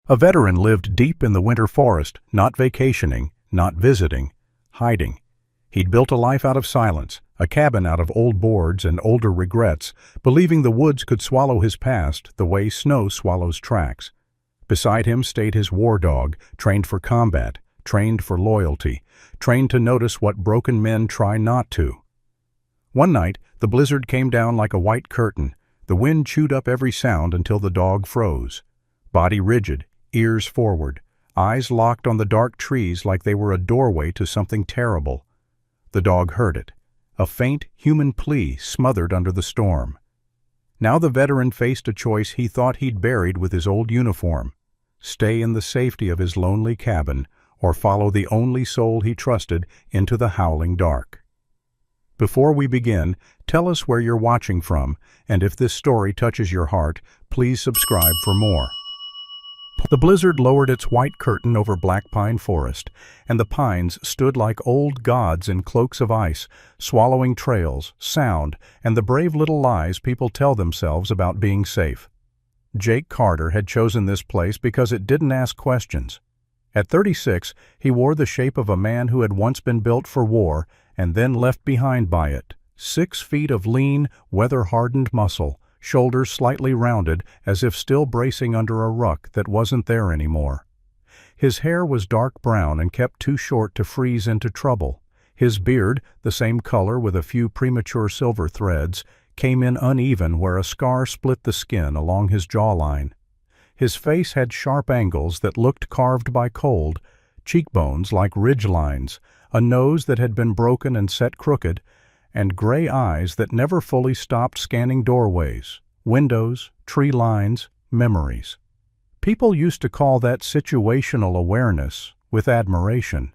A veteran lived deep in the winter forest, not vacationing, not visiting, hiding. He'd built a life out of silence, a cabin out of old boards and older regrets, believing the woods could swallow his past the way snow swallows tracks. Beside him stayed his war dog, trained for combat, trained for loyalty, trained to notice what broken men try not to. One night, the blizzard came down like a white curtain. The wind chewed up every sound until the dog froze. Body rigid, ears forward, eyes locked on the dark trees like they were a doorway to something terrible. The dog heard it, a faint human plea smothered under the storm. Now the veteran faced a choice he thought he'd buried with his old uniform: stay in the safety of his lonely cabin, or follow the only soul he trusted into the howling dark. Before we begin, tell us where you're watching from, and if this story touches your heart, please subscribe for more. The blizzard lowered its white curtain over Black Pine Forest, and the pines stood like old gods in cloaks of ice, swallowing trails, sound, and the brave little lies people tell themselves about being safe. Jake Carter had chosen this place because it didn't ask questions. At 36, he wore the shape of a man who had once been built for war and then left behind by it. 6 feet of lean, weather-hardened muscle, shoulders slightly rounded as if still bracing under a ruck that wasn't there anymore. His hair was dark brown and kept too short to freeze into trouble. His beard, the same color with a few premature silver threads, came in uneven where a scar split the skin along his jawline. His face had sharp angles that looked carved by cold, cheekbones like ridge lines, a nose that had been broken and set crooked, and gray eyes that never fully stopped scanning doorways, windows, tree lines, memories. People used to call that situational awareness, with admiration.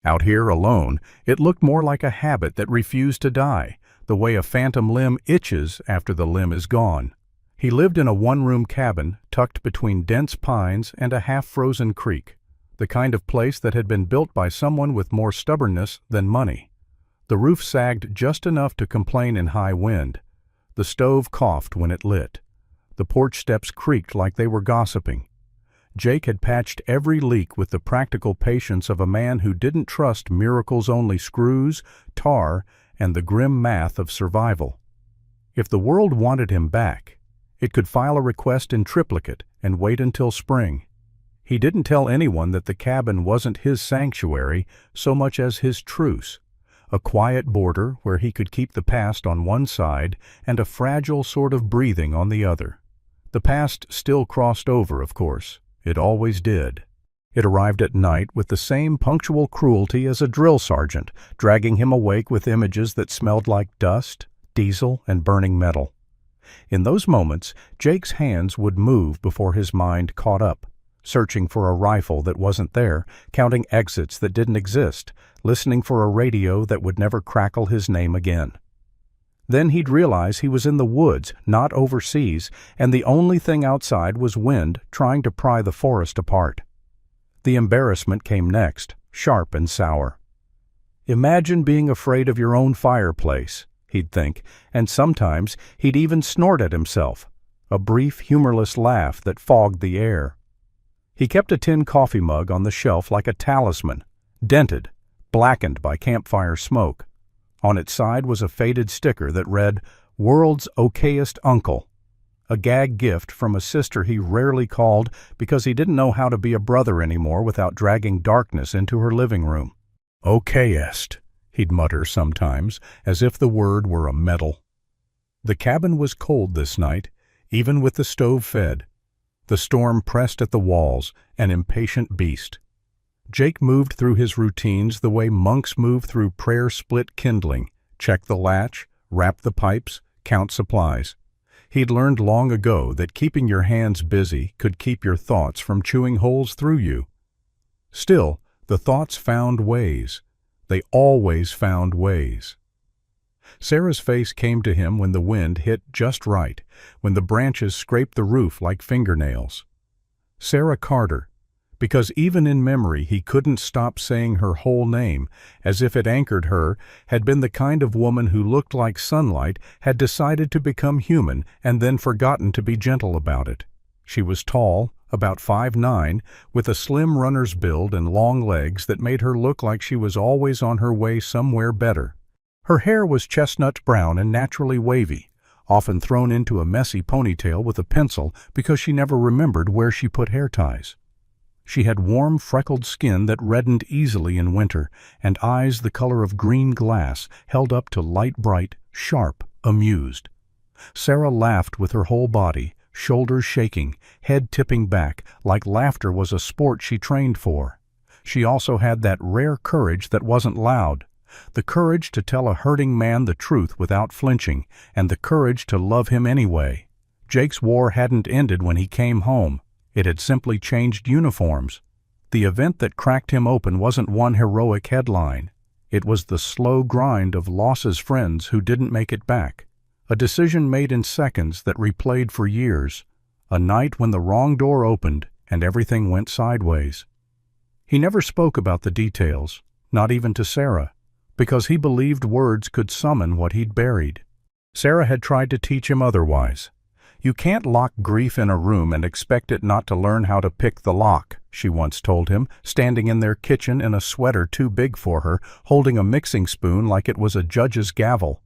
Out here alone, it looked more like a habit that refused to die, the way a phantom limb itches after the limb is gone. He lived in a one-room cabin tucked between dense pines and a half-frozen creek, the kind of place that had been built by someone with more stubbornness than money. The roof sagged just enough to complain in high wind. The stove coughed when it lit. The porch steps creaked like they were gossiping. Jake had patched every leak with the practical patience of a man who didn't trust miracles-only screws, tar, and the grim math of survival. If the world wanted him back, it could file a request in triplicate and wait until spring. He didn't tell anyone that the cabin wasn't his sanctuary so much as his truce, a quiet border where he could keep the past on one side and a fragile sort of breathing on the other. The past still crossed over, of course. It always did. It arrived at night with the same punctual cruelty as a drill sergeant, dragging him awake with images that smelled like dust, diesel, and burning metal. In those moments, Jake's hands would move before his mind caught up, searching for a rifle that wasn't there, counting exits that didn't exist, listening for a radio that would never crackle his name again. Then he'd realize he was in the woods, not overseas, and the only thing outside was wind trying to pry the forest apart. The embarrassment came next, sharp and sour. Imagine being afraid of your own fireplace, he'd think, and sometimes he'd even snort at himself, a brief, humorless laugh that fogged the air. He kept a tin coffee mug on the shelf like a talisman, dented, blackened by campfire smoke. On its side was a faded sticker that read, "World's Okayest Uncle," a gag gift from a sister he rarely called because he didn't know how to be a brother anymore without dragging darkness into her living room. Okayest, he'd mutter sometimes, as if the word were a medal. The cabin was cold this night, even with the stove fed. The storm pressed at the walls, an impatient beast. Jake moved through his routines the way monks move through prayer-split kindling, check the latch, wrap the pipes, count supplies. He'd learned long ago that keeping your hands busy could keep your thoughts from chewing holes through you. Still, the thoughts found ways. They always found ways. Sarah's face came to him when the wind hit just right, when the branches scraped the roof like fingernails. Sarah Carter, because even in memory he couldn't stop saying her whole name, as if it anchored her, had been the kind of woman who looked like sunlight, had decided to become human, and then forgotten to be gentle about it. She was tall, about 5'9", with a slim runner's build and long legs that made her look like she was always on her way somewhere better. Her hair was chestnut brown and naturally wavy, often thrown into a messy ponytail with a pencil because she never remembered where she put hair ties. She had warm, freckled skin that reddened easily in winter, and eyes the color of green glass held up to light bright, sharp, amused. Sarah laughed with her whole body, shoulders shaking, head tipping back, like laughter was a sport she trained for. She also had that rare courage that wasn't loud, the courage to tell a hurting man the truth without flinching, and the courage to love him anyway. Jake's war hadn't ended when he came home. It had simply changed uniforms. The event that cracked him open wasn't one heroic headline. It was the slow grind of losses friends who didn't make it back. A decision made in seconds that replayed for years. A night when the wrong door opened and everything went sideways. He never spoke about the details, not even to Sarah, because he believed words could summon what he'd buried. Sarah had tried to teach him otherwise. "You can't lock grief in a room and expect it not to learn how to pick the lock," she once told him, standing in their kitchen in a sweater too big for her, holding a mixing spoon like it was a judge's gavel.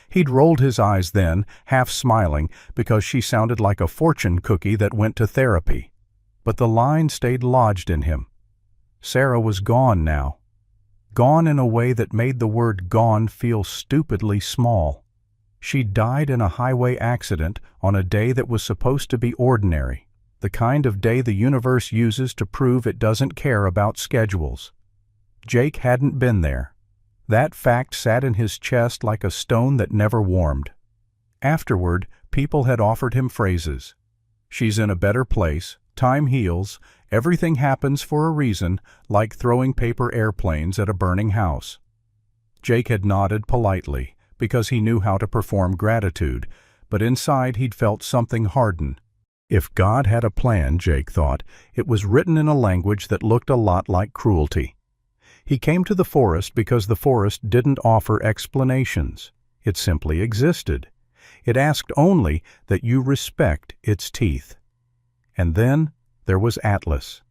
He'd rolled his eyes then, half smiling, because she sounded like a fortune cookie that went to therapy. But the line stayed lodged in him. Sarah was gone now. Gone in a way that made the word gone feel stupidly small. She died in a highway accident on a day that was supposed to be ordinary, the kind of day the universe uses to prove it doesn't care about schedules. Jake hadn't been there. That fact sat in his chest like a stone that never warmed. Afterward, people had offered him phrases. "She's in a better place, time heals, everything happens for a reason," like throwing paper airplanes at a burning house. Jake had nodded politely, because he knew how to perform gratitude, but inside he'd felt something harden. If God had a plan, Jake thought, it was written in a language that looked a lot like cruelty. He came to the forest because the forest didn't offer explanations. It simply existed. It asked only that you respect its teeth. And then there was Atlas.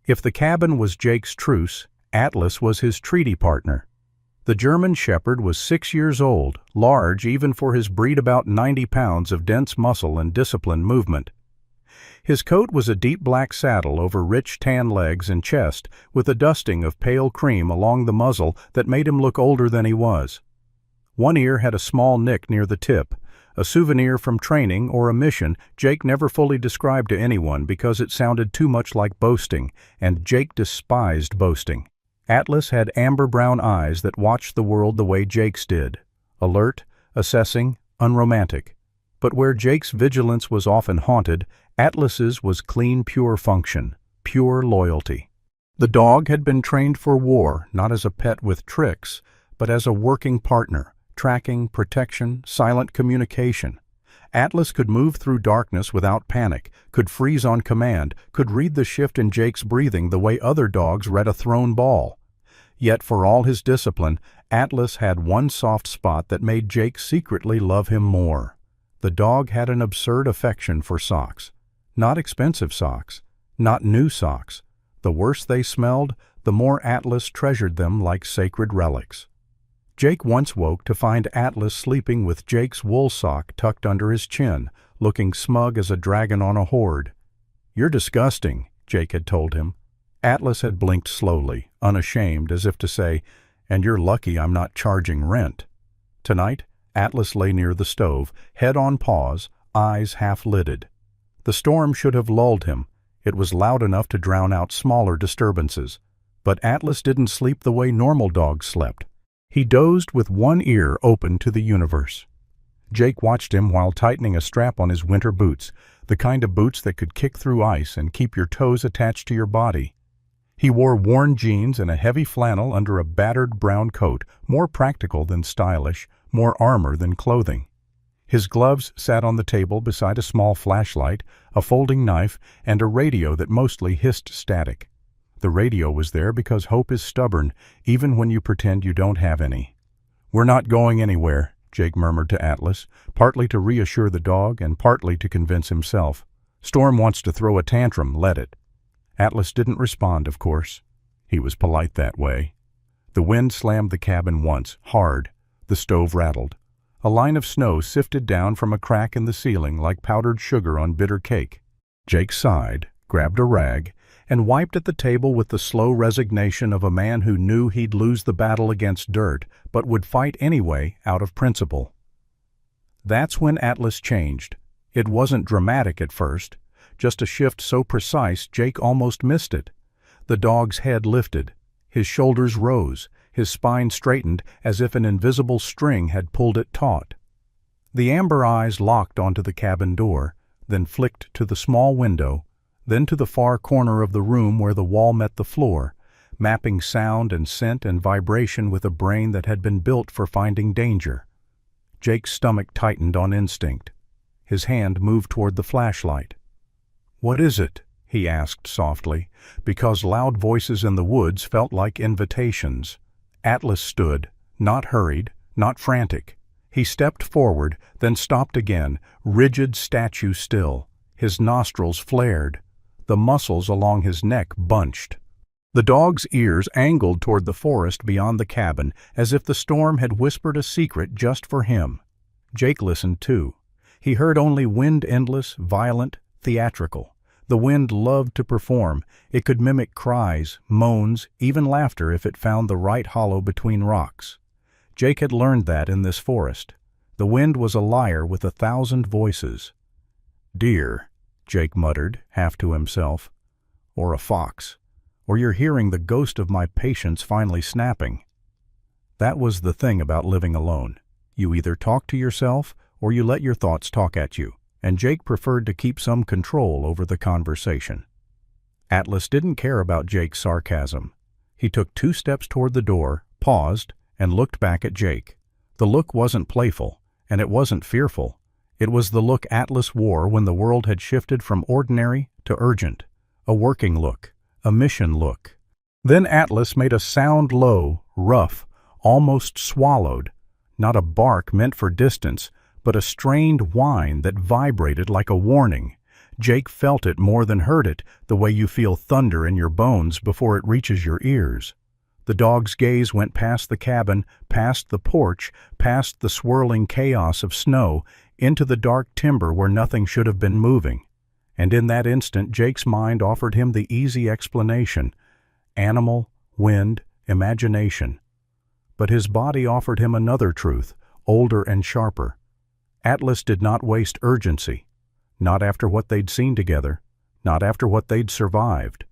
If the cabin was Jake's truce, Atlas was his treaty partner. The German Shepherd was 6 years old, large even for his breed, about 90 pounds of dense muscle and disciplined movement. His coat was a deep black saddle over rich tan legs and chest, with a dusting of pale cream along the muzzle that made him look older than he was. One ear had a small nick near the tip, a souvenir from training or a mission Jake never fully described to anyone because it sounded too much like boasting, and Jake despised boasting. Atlas had amber-brown eyes that watched the world the way Jake's did, alert, assessing, unromantic. But where Jake's vigilance was often haunted, Atlas's was clean, pure function, pure loyalty. The dog had been trained for war, not as a pet with tricks, but as a working partner, tracking, protection, silent communication. Atlas could move through darkness without panic, could freeze on command, could read the shift in Jake's breathing the way other dogs read a thrown ball. Yet for all his discipline, Atlas had one soft spot that made Jake secretly love him more. The dog had an absurd affection for socks. Not expensive socks, not new socks. The worse they smelled, the more Atlas treasured them like sacred relics. Jake once woke to find Atlas sleeping with Jake's wool sock tucked under his chin, looking smug as a dragon on a horde. "You're disgusting," Jake had told him. Atlas had blinked slowly, unashamed, as if to say, "And you're lucky I'm not charging rent." Tonight, Atlas lay near the stove, head on paws, eyes half-lidded. The storm should have lulled him. It was loud enough to drown out smaller disturbances. But Atlas didn't sleep the way normal dogs slept. He dozed with one ear open to the universe. Jake watched him while tightening a strap on his winter boots, the kind of boots that could kick through ice and keep your toes attached to your body. He wore worn jeans and a heavy flannel under a battered brown coat, more practical than stylish, more armor than clothing. His gloves sat on the table beside a small flashlight, a folding knife, and a radio that mostly hissed static. The radio was there because hope is stubborn, even when you pretend you don't have any. "We're not going anywhere," Jake murmured to Atlas, partly to reassure the dog and partly to convince himself. Storm wants to throw a tantrum, let it." Atlas didn't respond, of course. He was polite that way. The wind slammed the cabin once, hard. The stove rattled. A line of snow sifted down from a crack in the ceiling like powdered sugar on bitter cake. Jake sighed, grabbed a rag, and wiped at the table with the slow resignation of a man who knew he'd lose the battle against dirt, but would fight anyway out of principle. That's when Atlas changed. It wasn't dramatic at first, just a shift so precise Jake almost missed it. The dog's head lifted. His shoulders rose, his spine straightened as if an invisible string had pulled it taut. The amber eyes locked onto the cabin door, then flicked to the small window, then to the far corner of the room where the wall met the floor, mapping sound and scent and vibration with a brain that had been built for finding danger. Jake's stomach tightened on instinct. His hand moved toward the flashlight. "What is it?" he asked softly, because loud voices in the woods felt like invitations. Atlas stood, not hurried, not frantic. He stepped forward, then stopped again, rigid statue still. His nostrils flared. The muscles along his neck bunched. The dog's ears angled toward the forest beyond the cabin, as if the storm had whispered a secret just for him. Jake listened too. He heard only wind, endless, violent, theatrical. The wind loved to perform. It could mimic cries, moans, even laughter if it found the right hollow between rocks. Jake had learned that in this forest. The wind was a liar with 1,000 voices. "Deer," Jake muttered, half to himself. "Or a fox. Or you're hearing the ghost of my patience finally snapping." That was the thing about living alone. You either talk to yourself or you let your thoughts talk at you, and Jake preferred to keep some control over the conversation. Atlas didn't care about Jake's sarcasm. He took 2 steps toward the door, paused, and looked back at Jake. The look wasn't playful, and it wasn't fearful. It was the look Atlas wore when the world had shifted from ordinary to urgent. A working look, a mission look. Then Atlas made a sound low, rough, almost swallowed. Not a bark meant for distance, but a strained whine that vibrated like a warning. Jake felt it more than heard it, the way you feel thunder in your bones before it reaches your ears. The dog's gaze went past the cabin, past the porch, past the swirling chaos of snow, into the dark timber where nothing should have been moving. And in that instant Jake's mind offered him the easy explanation: animal, wind, imagination. But his body offered him another truth, older and sharper. Atlas did not waste urgency. Not after what they'd seen together. Not after what they'd survived.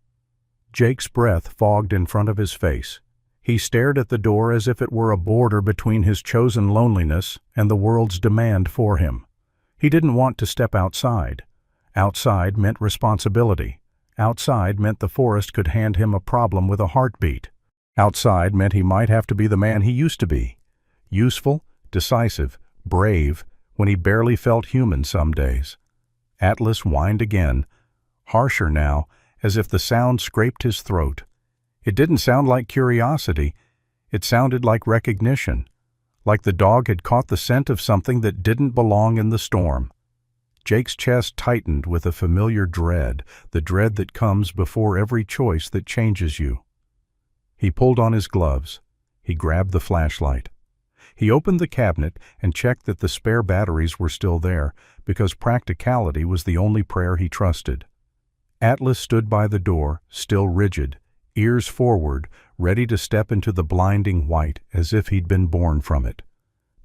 Jake's breath fogged in front of his face. He stared at the door as if it were a border between his chosen loneliness and the world's demand for him. He didn't want to step outside. Outside meant responsibility. Outside meant the forest could hand him a problem with a heartbeat. Outside meant he might have to be the man he used to be. Useful, decisive, brave, when he barely felt human some days. Atlas whined again, harsher now, as if the sound scraped his throat. It didn't sound like curiosity. It sounded like recognition, like the dog had caught the scent of something that didn't belong in the storm. Jake's chest tightened with a familiar dread, the dread that comes before every choice that changes you. He pulled on his gloves. He grabbed the flashlight. He opened the cabinet and checked that the spare batteries were still there, because practicality was the only prayer he trusted. Atlas stood by the door, still rigid, ears forward, ready to step into the blinding white as if he'd been born from it.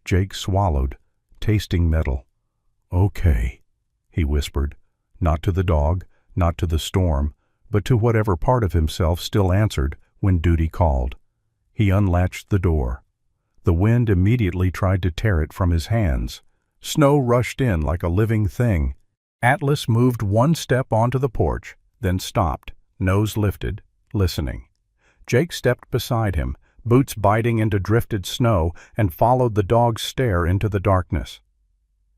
Jake swallowed, tasting metal. "Okay," he whispered, not to the dog, not to the storm, but to whatever part of himself still answered when duty called. He unlatched the door. The wind immediately tried to tear it from his hands. Snow rushed in like a living thing. Atlas moved 1 step onto the porch, then stopped, nose lifted, listening. Jake stepped beside him, boots biting into drifted snow, and followed the dog's stare into the darkness.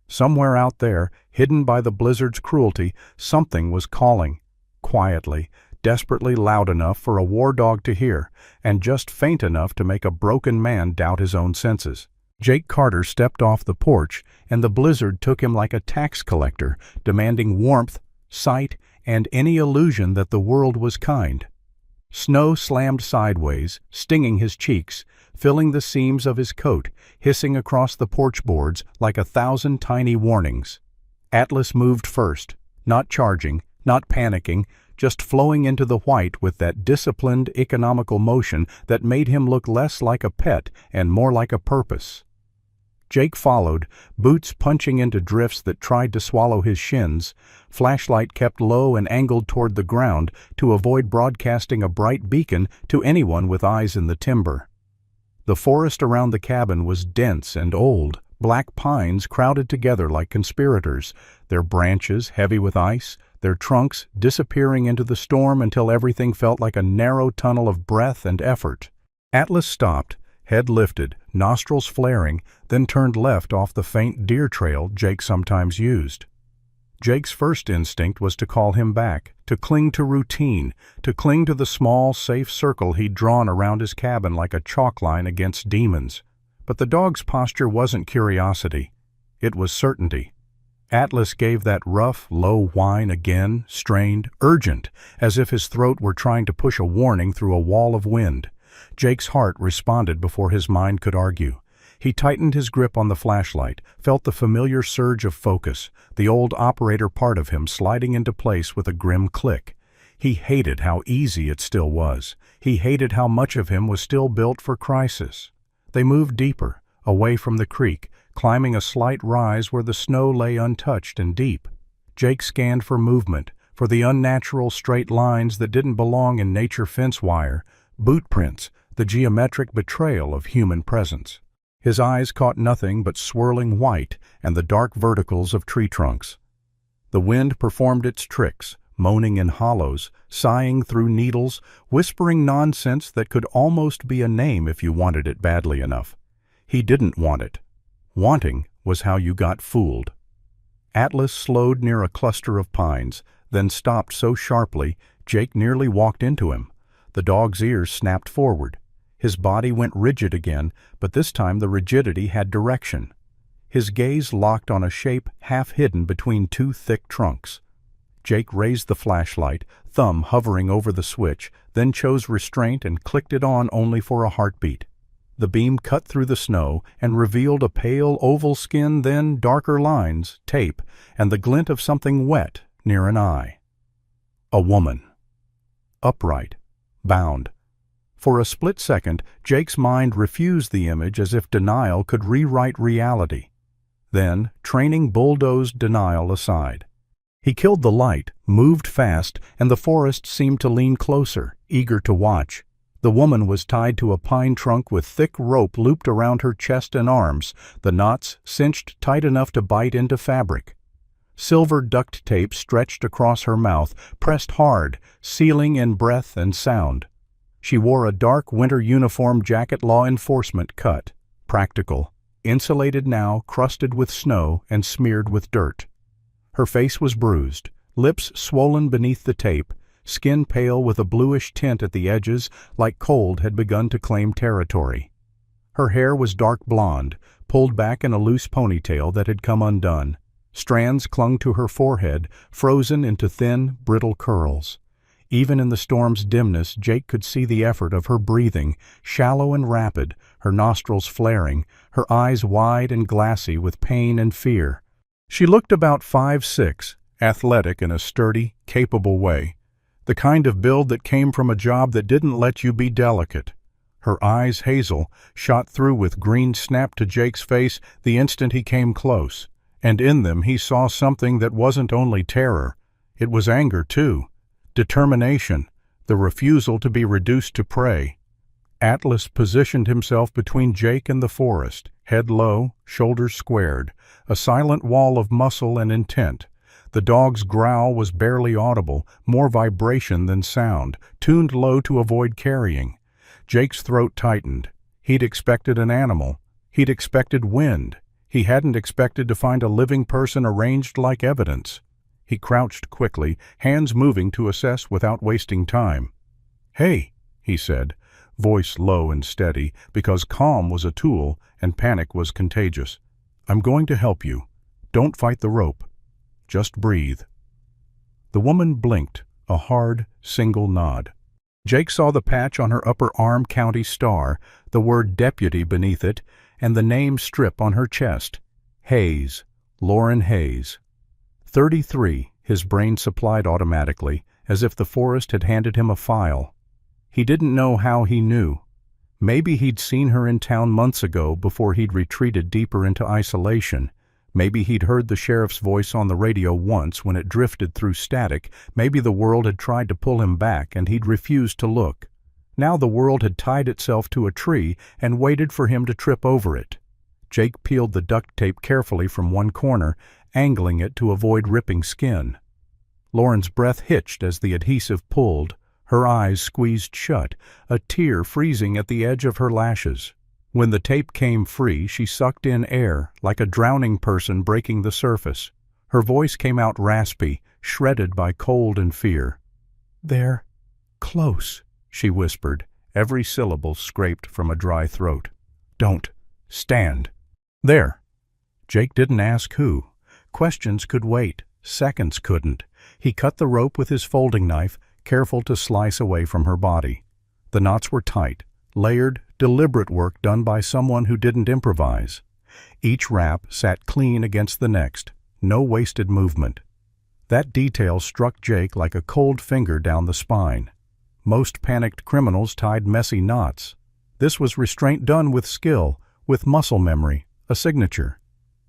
Somewhere out there, hidden by the blizzard's cruelty, something was calling, quietly, desperately loud enough for a war dog to hear, and just faint enough to make a broken man doubt his own senses. Jake Carter stepped off the porch, and the blizzard took him like a tax collector, demanding warmth, sight, and any illusion that the world was kind. Snow slammed sideways, stinging his cheeks, filling the seams of his coat, hissing across the porch boards like 1,000 tiny warnings. Atlas moved first, not charging, not panicking, just flowing into the white with that disciplined, economical motion that made him look less like a pet and more like a purpose. Jake followed, boots punching into drifts that tried to swallow his shins, flashlight kept low and angled toward the ground to avoid broadcasting a bright beacon to anyone with eyes in the timber. The forest around the cabin was dense and old, black pines crowded together like conspirators, their branches heavy with ice, their trunks disappearing into the storm until everything felt like a narrow tunnel of breath and effort. Atlas stopped, head lifted, nostrils flaring, then turned left off the faint deer trail Jake sometimes used. Jake's first instinct was to call him back, to cling to routine, to cling to the small, safe circle he'd drawn around his cabin like a chalk line against demons. But the dog's posture wasn't curiosity. It was certainty. Atlas gave that rough, low whine again, strained, urgent, as if his throat were trying to push a warning through a wall of wind. Jake's heart responded before his mind could argue. He tightened his grip on the flashlight, felt the familiar surge of focus, the old operator part of him sliding into place with a grim click. He hated how easy it still was. He hated how much of him was still built for crisis. They moved deeper, away from the creek, climbing a slight rise where the snow lay untouched and deep. Jake scanned for movement, for the unnatural straight lines that didn't belong in nature fence wire, boot prints, the geometric betrayal of human presence. His eyes caught nothing but swirling white and the dark verticals of tree trunks. The wind performed its tricks, moaning in hollows, sighing through needles, whispering nonsense that could almost be a name if you wanted it badly enough. He didn't want it. Wanting was how you got fooled. Atlas slowed near a cluster of pines, then stopped so sharply Jake nearly walked into him. The dog's ears snapped forward. His body went rigid again, but this time the rigidity had direction. His gaze locked on a shape half hidden between two thick trunks. Jake raised the flashlight, thumb hovering over the switch, then chose restraint and clicked it on only for a heartbeat. The beam cut through the snow and revealed a pale oval skin, then darker lines, tape, and the glint of something wet near an eye. A woman. Upright. Bound. For a split second, Jake's mind refused the image as if denial could rewrite reality. Then, training bulldozed denial aside. He killed the light, moved fast, and the forest seemed to lean closer, eager to watch. The woman was tied to a pine trunk with thick rope looped around her chest and arms, the knots cinched tight enough to bite into fabric. Silver duct tape stretched across her mouth, pressed hard, sealing in breath and sound. She wore a dark winter uniform jacket law enforcement cut, practical, insulated now, crusted with snow and smeared with dirt. Her face was bruised, lips swollen beneath the tape, skin pale with a bluish tint at the edges like cold had begun to claim territory. Her hair was dark blonde, pulled back in a loose ponytail that had come undone. Strands clung to her forehead, frozen into thin, brittle curls. Even in the storm's dimness, Jake could see the effort of her breathing, shallow and rapid, her nostrils flaring, her eyes wide and glassy with pain and fear. She looked about 5'6", athletic in a sturdy, capable way, the kind of build that came from a job that didn't let you be delicate. Her eyes, hazel, shot through with green snapped to Jake's face the instant he came close, and in them he saw something that wasn't only terror. It was anger, too. Determination, the refusal to be reduced to prey. Atlas positioned himself between Jake and the forest, head low, shoulders squared, a silent wall of muscle and intent. The dog's growl was barely audible, more vibration than sound, tuned low to avoid carrying. Jake's throat tightened. He'd expected an animal. He'd expected wind. He hadn't expected to find a living person arranged like evidence. He crouched quickly, hands moving to assess without wasting time. "Hey," he said, voice low and steady, because calm was a tool and panic was contagious. "I'm going to help you. Don't fight the rope. Just breathe." The woman blinked, a hard, single nod. Jake saw the patch on her upper arm county star, the word deputy beneath it, and the name strip on her chest. Hayes, Lauren Hayes. 33, his brain supplied automatically, as if the forest had handed him a file. He didn't know how he knew. Maybe he'd seen her in town months ago before he'd retreated deeper into isolation. Maybe he'd heard the sheriff's voice on the radio once when it drifted through static. Maybe the world had tried to pull him back and he'd refused to look. Now the world had tied itself to a tree and waited for him to trip over it. Jake peeled the duct tape carefully from one corner, angling it to avoid ripping skin. Lauren's breath hitched as the adhesive pulled, her eyes squeezed shut, a tear freezing at the edge of her lashes. When the tape came free, she sucked in air, like a drowning person breaking the surface. Her voice came out raspy, shredded by cold and fear. "They're close," she whispered, every syllable scraped from a dry throat. "Don't. Stand." "There." Jake didn't ask who. Questions could wait. Seconds couldn't. He cut the rope with his folding knife, careful to slice away from her body. The knots were tight, layered, deliberate work done by someone who didn't improvise. Each wrap sat clean against the next, no wasted movement. That detail struck Jake like a cold finger down the spine. Most panicked criminals tied messy knots. This was restraint done with skill, with muscle memory, a signature.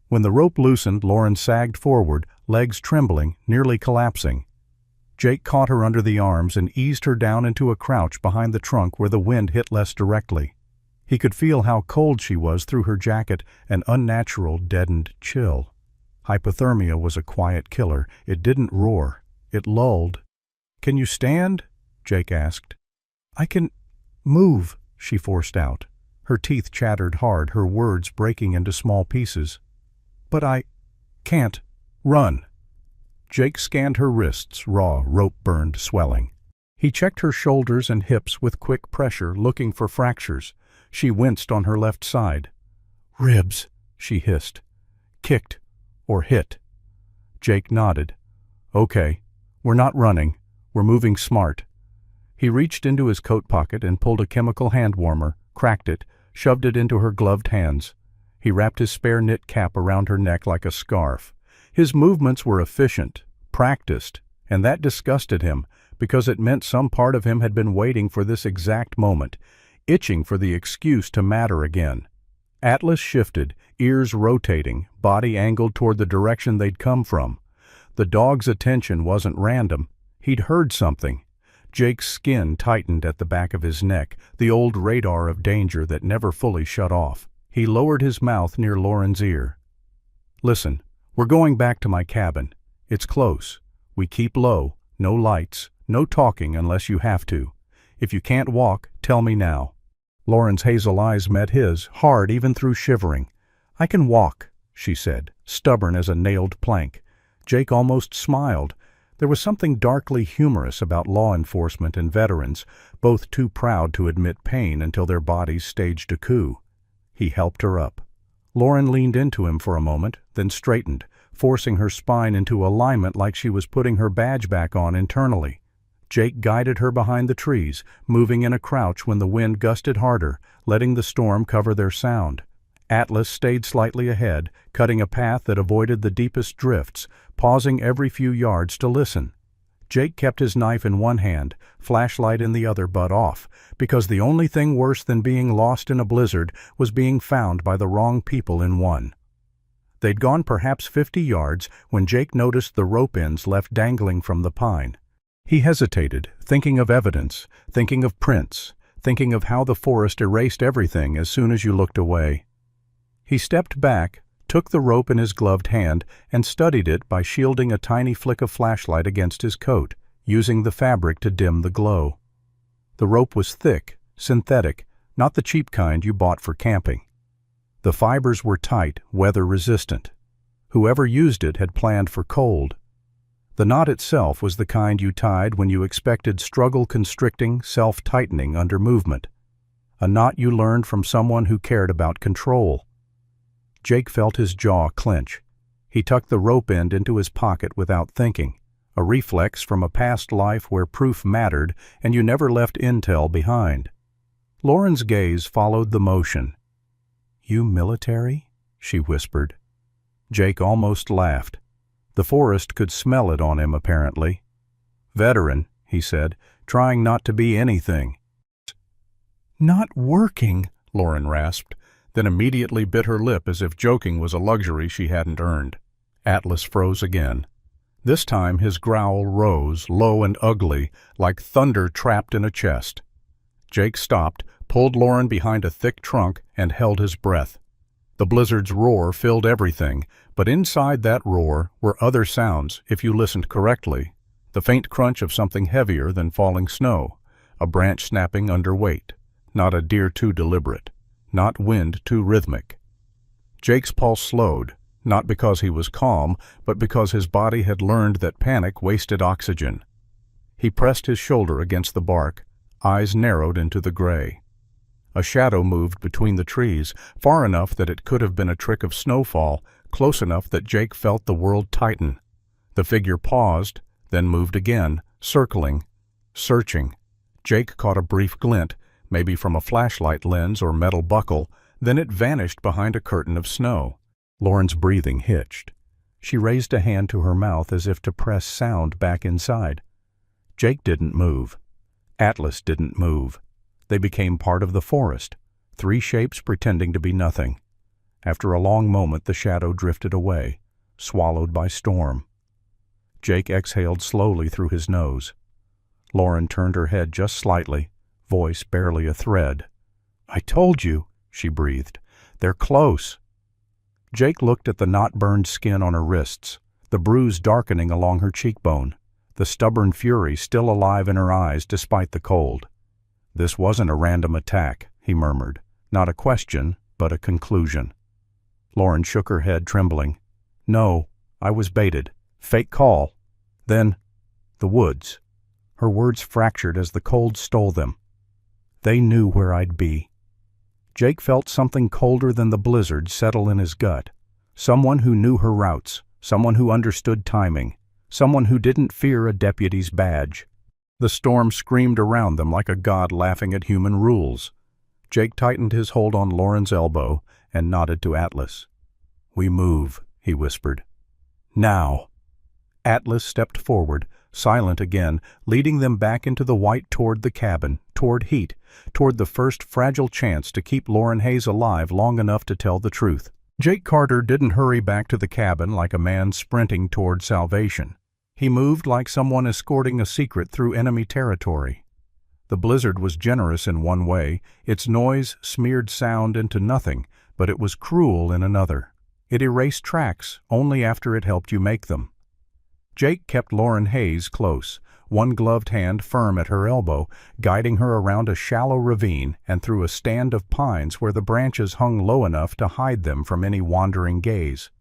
When the rope loosened, Lauren sagged forward, legs trembling, nearly collapsing. Jake caught her under the arms and eased her down into a crouch behind the trunk where the wind hit less directly. He could feel how cold she was through her jacket, an unnatural, deadened chill. Hypothermia was a quiet killer. It didn't roar. It lulled. "Can you stand?" Jake asked. "I can move," she forced out. Her teeth chattered hard, her words breaking into small pieces. "But I can't run." Jake scanned her wrists, raw, rope-burned, swelling. He checked her shoulders and hips with quick pressure, looking for fractures. She winced on her left side. "Ribs," she hissed. "Kicked or hit." Jake nodded. "Okay, we're not running. We're moving smart." He reached into his coat pocket and pulled a chemical hand warmer, cracked it, shoved it into her gloved hands. He wrapped his spare knit cap around her neck like a scarf. His movements were efficient, practiced, and that disgusted him because it meant some part of him had been waiting for this exact moment, itching for the excuse to matter again. Atlas shifted, ears rotating, body angled toward the direction they'd come from. The dog's attention wasn't random. He'd heard something. Jake's skin tightened at the back of his neck, the old radar of danger that never fully shut off. He lowered his mouth near Lauren's ear. "Listen, we're going back to my cabin. It's close. We keep low, no lights, no talking unless you have to. If you can't walk, tell me now." Lauren's hazel eyes met his, hard even through shivering. "I can walk," she said, stubborn as a nailed plank. Jake almost smiled. There was something darkly humorous about law enforcement and veterans, both too proud to admit pain until their bodies staged a coup. He helped her up. Lauren leaned into him for a moment, then straightened, forcing her spine into alignment like she was putting her badge back on internally. Jake guided her behind the trees, moving in a crouch when the wind gusted harder, letting the storm cover their sound. Atlas stayed slightly ahead, cutting a path that avoided the deepest drifts, pausing every few yards to listen. Jake kept his knife in one hand, flashlight in the other, butt off, because the only thing worse than being lost in a blizzard was being found by the wrong people in one. They'd gone perhaps 50 yards when Jake noticed the rope ends left dangling from the pine. He hesitated, thinking of evidence, thinking of prints, thinking of how the forest erased everything as soon as you looked away. He stepped back, took the rope in his gloved hand, and studied it by shielding a tiny flick of flashlight against his coat, using the fabric to dim the glow. The rope was thick, synthetic, not the cheap kind you bought for camping. The fibers were tight, weather-resistant. Whoever used it had planned for cold. The knot itself was the kind you tied when you expected struggle-constricting, self-tightening under movement. A knot you learned from someone who cared about control. Jake felt his jaw clench. He tucked the rope end into his pocket without thinking. a reflex from a past life where proof mattered and you never left intel behind. Lauren's gaze followed the motion. "You military?" she whispered. Jake almost laughed. The forest could smell it on him, apparently. "Veteran," he said, trying not to be anything. "Not working," Lauren rasped, then immediately bit her lip as if joking was a luxury she hadn't earned. Atlas froze again. This time his growl rose, low and ugly, like thunder trapped in a chest. Jake stopped, pulled Lauren behind a thick trunk, and held his breath. The blizzard's roar filled everything, but inside that roar were other sounds, if you listened correctly. The faint crunch of something heavier than falling snow, a branch snapping under weight, not a deer too deliberate, not wind too rhythmic. Jake's pulse slowed, not because he was calm, but because his body had learned that panic wasted oxygen. He pressed his shoulder against the bark, eyes narrowed into the gray. A shadow moved between the trees, far enough that it could have been a trick of snowfall, close enough that Jake felt the world tighten. The figure paused, then moved again, circling, searching. Jake caught a brief glint, maybe from a flashlight lens or metal buckle, then it vanished behind a curtain of snow. Lauren's breathing hitched. She raised a hand to her mouth as if to press sound back inside. Jake didn't move. Atlas didn't move. They became part of the forest, three shapes pretending to be nothing. After a long moment the shadow drifted away, swallowed by storm. Jake exhaled slowly through his nose. Lauren turned her head just slightly, voice barely a thread. "I told you," she breathed. "They're close." Jake looked at the not-burned skin on her wrists, the bruise darkening along her cheekbone, the stubborn fury still alive in her eyes despite the cold. "This wasn't a random attack," he murmured. "Not a question, but a conclusion." Lauren shook her head, trembling. "No, I was baited. Fake call. Then, the woods." Her words fractured as the cold stole them. "They knew where I'd be." Jake felt something colder than the blizzard settle in his gut. Someone who knew her routes, someone who understood timing, someone who didn't fear a deputy's badge. The storm screamed around them like a god laughing at human rules. Jake tightened his hold on Lauren's elbow and nodded to Atlas. "We move," he whispered. "Now." Atlas stepped forward, silent again, leading them back into the white toward the cabin, toward heat, toward the first fragile chance to keep Lauren Hayes alive long enough to tell the truth. Jake Carter didn't hurry back to the cabin like a man sprinting toward salvation. He moved like someone escorting a secret through enemy territory. The blizzard was generous in one way. Its noise smeared sound into nothing, but it was cruel in another. It erased tracks only after it helped you make them. Jake kept Lauren Hayes close, one gloved hand firm at her elbow, guiding her around a shallow ravine and through a stand of pines where the branches hung low enough to hide them from any wandering gaze.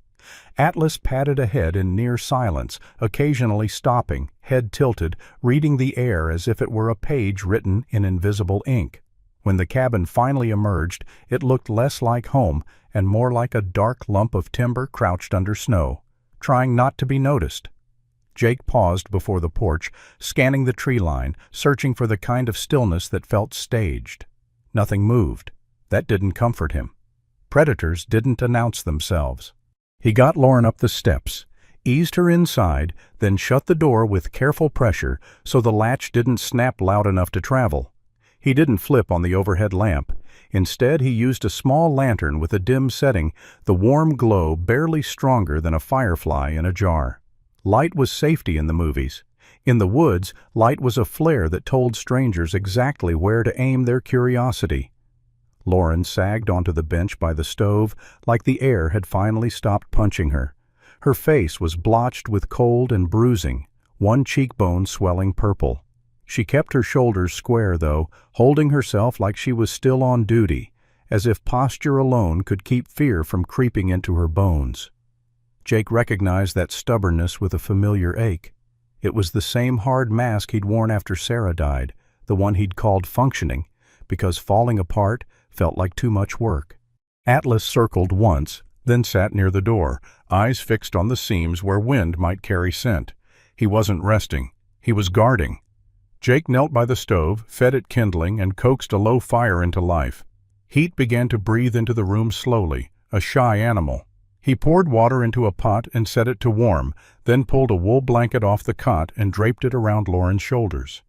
Atlas padded ahead in near silence, occasionally stopping, head tilted, reading the air as if it were a page written in invisible ink. When the cabin finally emerged, it looked less like home and more like a dark lump of timber crouched under snow, trying not to be noticed. Jake paused before the porch, scanning the tree line, searching for the kind of stillness that felt staged. Nothing moved. That didn't comfort him. Predators didn't announce themselves. He got Lauren up the steps, eased her inside, then shut the door with careful pressure so the latch didn't snap loud enough to travel. He didn't flip on the overhead lamp. Instead, he used a small lantern with a dim setting, the warm glow barely stronger than a firefly in a jar. Light was safety in the movies. In the woods, light was a flare that told strangers exactly where to aim their curiosity. Lauren sagged onto the bench by the stove like the air had finally stopped punching her. Her face was blotched with cold and bruising, one cheekbone swelling purple. She kept her shoulders square, though, holding herself like she was still on duty, as if posture alone could keep fear from creeping into her bones. Jake recognized that stubbornness with a familiar ache. It was the same hard mask he'd worn after Sarah died, the one he'd called functioning, because falling apart felt like too much work. Atlas circled once, then sat near the door, eyes fixed on the seams where wind might carry scent. He wasn't resting. He was guarding. Jake knelt by the stove, fed it kindling, and coaxed a low fire into life. Heat began to breathe into the room slowly, a shy animal. He poured water into a pot and set it to warm, then pulled a wool blanket off the cot and draped it around Lauren's shoulders.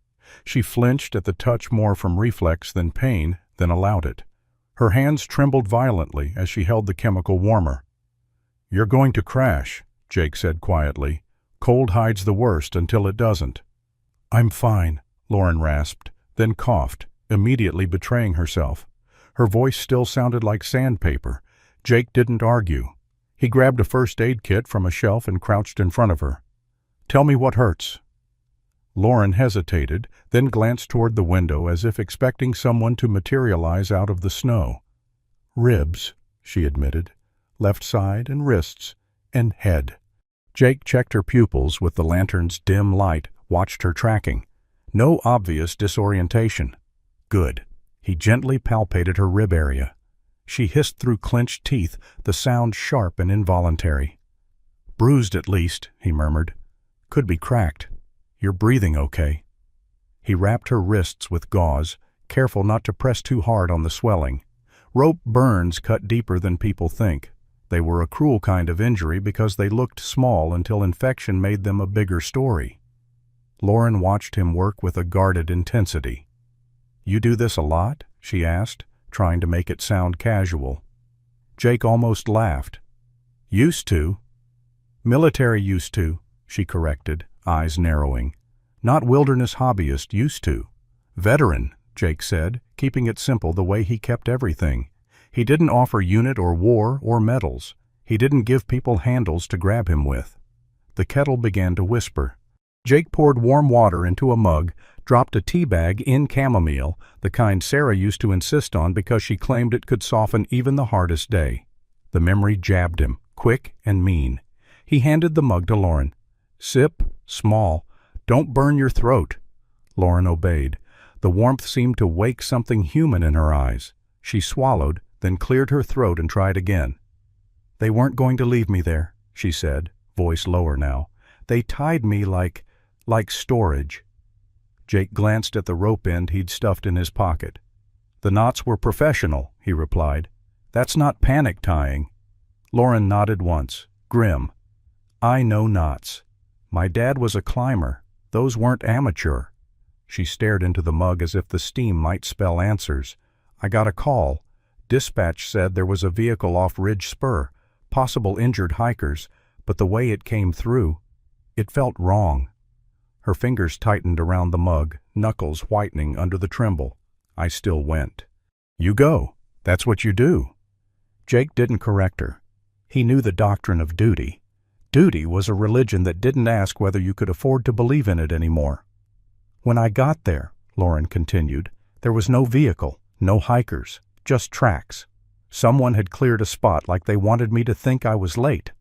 She flinched at the touch more from reflex than pain, then allowed it. Her hands trembled violently as she held the chemical warmer. "You're going to crash," Jake said quietly. "Cold hides the worst until it doesn't." "I'm fine," Lauren rasped, then coughed, immediately betraying herself. Her voice still sounded like sandpaper. Jake didn't argue. He grabbed a first aid kit from a shelf and crouched in front of her. "Tell me what hurts." Lauren hesitated, then glanced toward the window as if expecting someone to materialize out of the snow. "Ribs," she admitted. "Left side and wrists and head." Jake checked her pupils with the lantern's dim light, watched her tracking. No obvious disorientation. Good. He gently palpated her rib area. She hissed through clenched teeth, the sound sharp and involuntary. "Bruised at least," he murmured. "Could be cracked. You're breathing okay." He wrapped her wrists with gauze, careful not to press too hard on the swelling. Rope burns cut deeper than people think. They were a cruel kind of injury because they looked small until infection made them a bigger story. Lauren watched him work with a guarded intensity. "You do this a lot?" she asked, trying to make it sound casual. Jake almost laughed. "Used to." "Military used to," she corrected, eyes narrowing. "Not wilderness hobbyist used to." "Veteran," Jake said, keeping it simple the way he kept everything. He didn't offer unit or war or medals. He didn't give people handles to grab him with. The kettle began to whisper. Jake poured warm water into a mug, dropped a tea bag in chamomile, the kind Sarah used to insist on because she claimed it could soften even the hardest day. The memory jabbed him, quick and mean. He handed the mug to Lauren. "Sip, small. Don't burn your throat." Lauren obeyed. The warmth seemed to wake something human in her eyes. She swallowed, then cleared her throat and tried again. "They weren't going to leave me there," she said, voice lower now. "They tied me like storage." Jake glanced at the rope end he'd stuffed in his pocket. "The knots were professional," he replied. "That's not panic tying." Lauren nodded once, grim. "I know knots. My dad was a climber. Those weren't amateur." She stared into the mug as if the steam might spell answers. "I got a call. Dispatch said there was a vehicle off Ridge Spur, possible injured hikers, but the way it came through, it felt wrong." Her fingers tightened around the mug, knuckles whitening under the tremble. "I still went." "You go. That's what you do." Jake didn't correct her. He knew the doctrine of duty. Duty was a religion that didn't ask whether you could afford to believe in it anymore. "When I got there," Lauren continued, "there was no vehicle, no hikers, just tracks. Someone had cleared a spot like they wanted me to think I was late."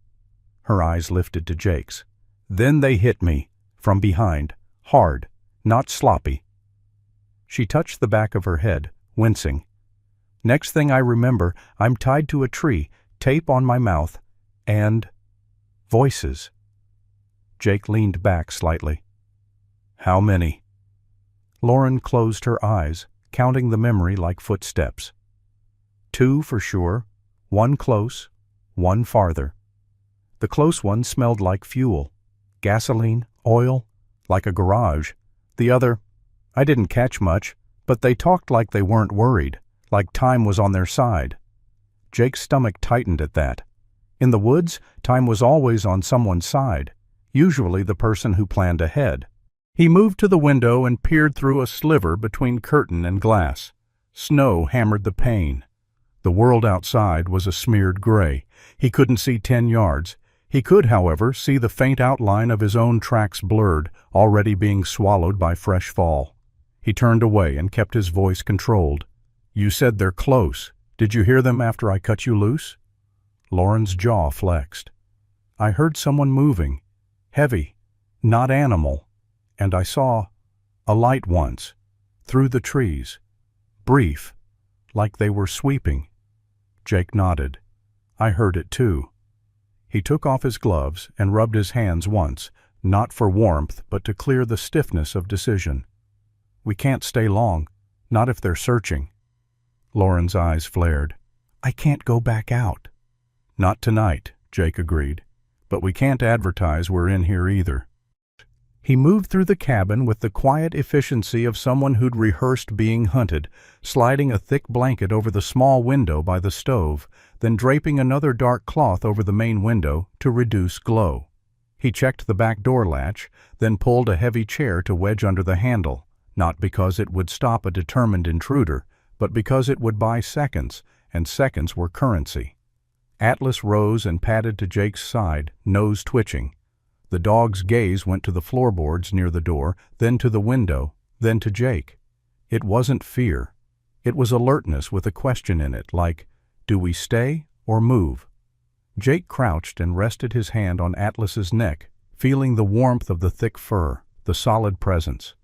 Her eyes lifted to Jake's. "Then they hit me. From behind, hard, not sloppy." She touched the back of her head, wincing. "Next thing I remember, I'm tied to a tree, tape on my mouth, and voices." Jake leaned back slightly. "How many?" Lauren closed her eyes, counting the memory like footsteps. "2 for sure, 1 close, 1 farther. The close one smelled like fuel. Gasoline, oil, like a garage. The other, I didn't catch much, but they talked like they weren't worried, like time was on their side." Jake's stomach tightened at that. In the woods, time was always on someone's side, usually the person who planned ahead. He moved to the window and peered through a sliver between curtain and glass. Snow hammered the pane. The world outside was a smeared gray. He couldn't see 10 yards. He could, however, see the faint outline of his own tracks blurred, already being swallowed by fresh fall. He turned away and kept his voice controlled. "You said they're close. Did you hear them after I cut you loose?" Lauren's jaw flexed. "I heard someone moving. Heavy. Not animal. And I saw a light once. Through the trees. Brief. Like they were sweeping." Jake nodded. "I heard it too." He took off his gloves and rubbed his hands once, not for warmth, but to clear the stiffness of decision. "We can't stay long, not if they're searching." Lauren's eyes flared. "I can't go back out." "Not tonight," Jake agreed. "But we can't advertise we're in here either." He moved through the cabin with the quiet efficiency of someone who'd rehearsed being hunted, sliding a thick blanket over the small window by the stove, then draping another dark cloth over the main window to reduce glow. He checked the back door latch, then pulled a heavy chair to wedge under the handle, not because it would stop a determined intruder, but because it would buy seconds, and seconds were currency. Atlas rose and padded to Jake's side, nose twitching. The dog's gaze went to the floorboards near the door, then to the window, then to Jake. It wasn't fear. It was alertness with a question in it, like, "Do we stay or move?" Jake crouched and rested his hand on Atlas's neck, feeling the warmth of the thick fur, the solid presence.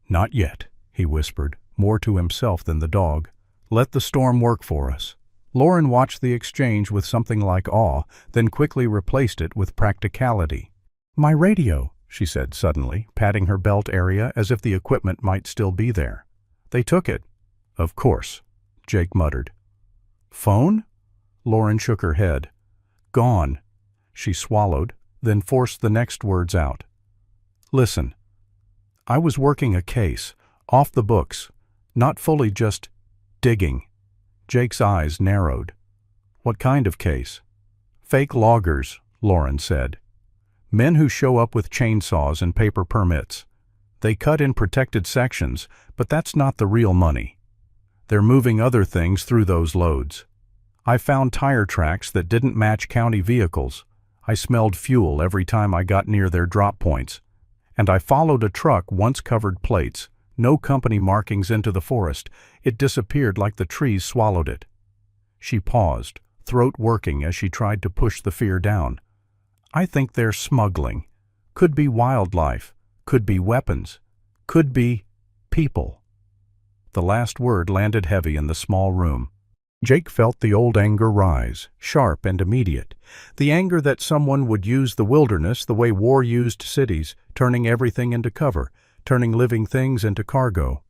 "Not yet," he whispered, more to himself than the dog. "Let the storm work for us." Lauren watched the exchange with something like awe, then quickly replaced it with practicality. "My radio," she said suddenly, patting her belt area as if the equipment might still be there. "They took it." "Of course," Jake muttered. "Phone?" Lauren shook her head. "Gone." She swallowed, then forced the next words out. "Listen. I was working a case, off the books, not fully just digging." Jake's eyes narrowed. "What kind of case?" "Fake loggers," Lauren said. "Men who show up with chainsaws and paper permits. They cut in protected sections, but that's not the real money. They're moving other things through those loads. I found tire tracks that didn't match county vehicles. I smelled fuel every time I got near their drop points. And I followed a truck once covered plates, no company markings into the forest. It disappeared like the trees swallowed it." She paused, throat working as she tried to push the fear down. "I think they're smuggling. Could be wildlife, could be weapons, could be people." The last word landed heavy in the small room. Jake felt the old anger rise, sharp and immediate. The anger that someone would use the wilderness the way war used cities, turning everything into cover, turning living things into cargo.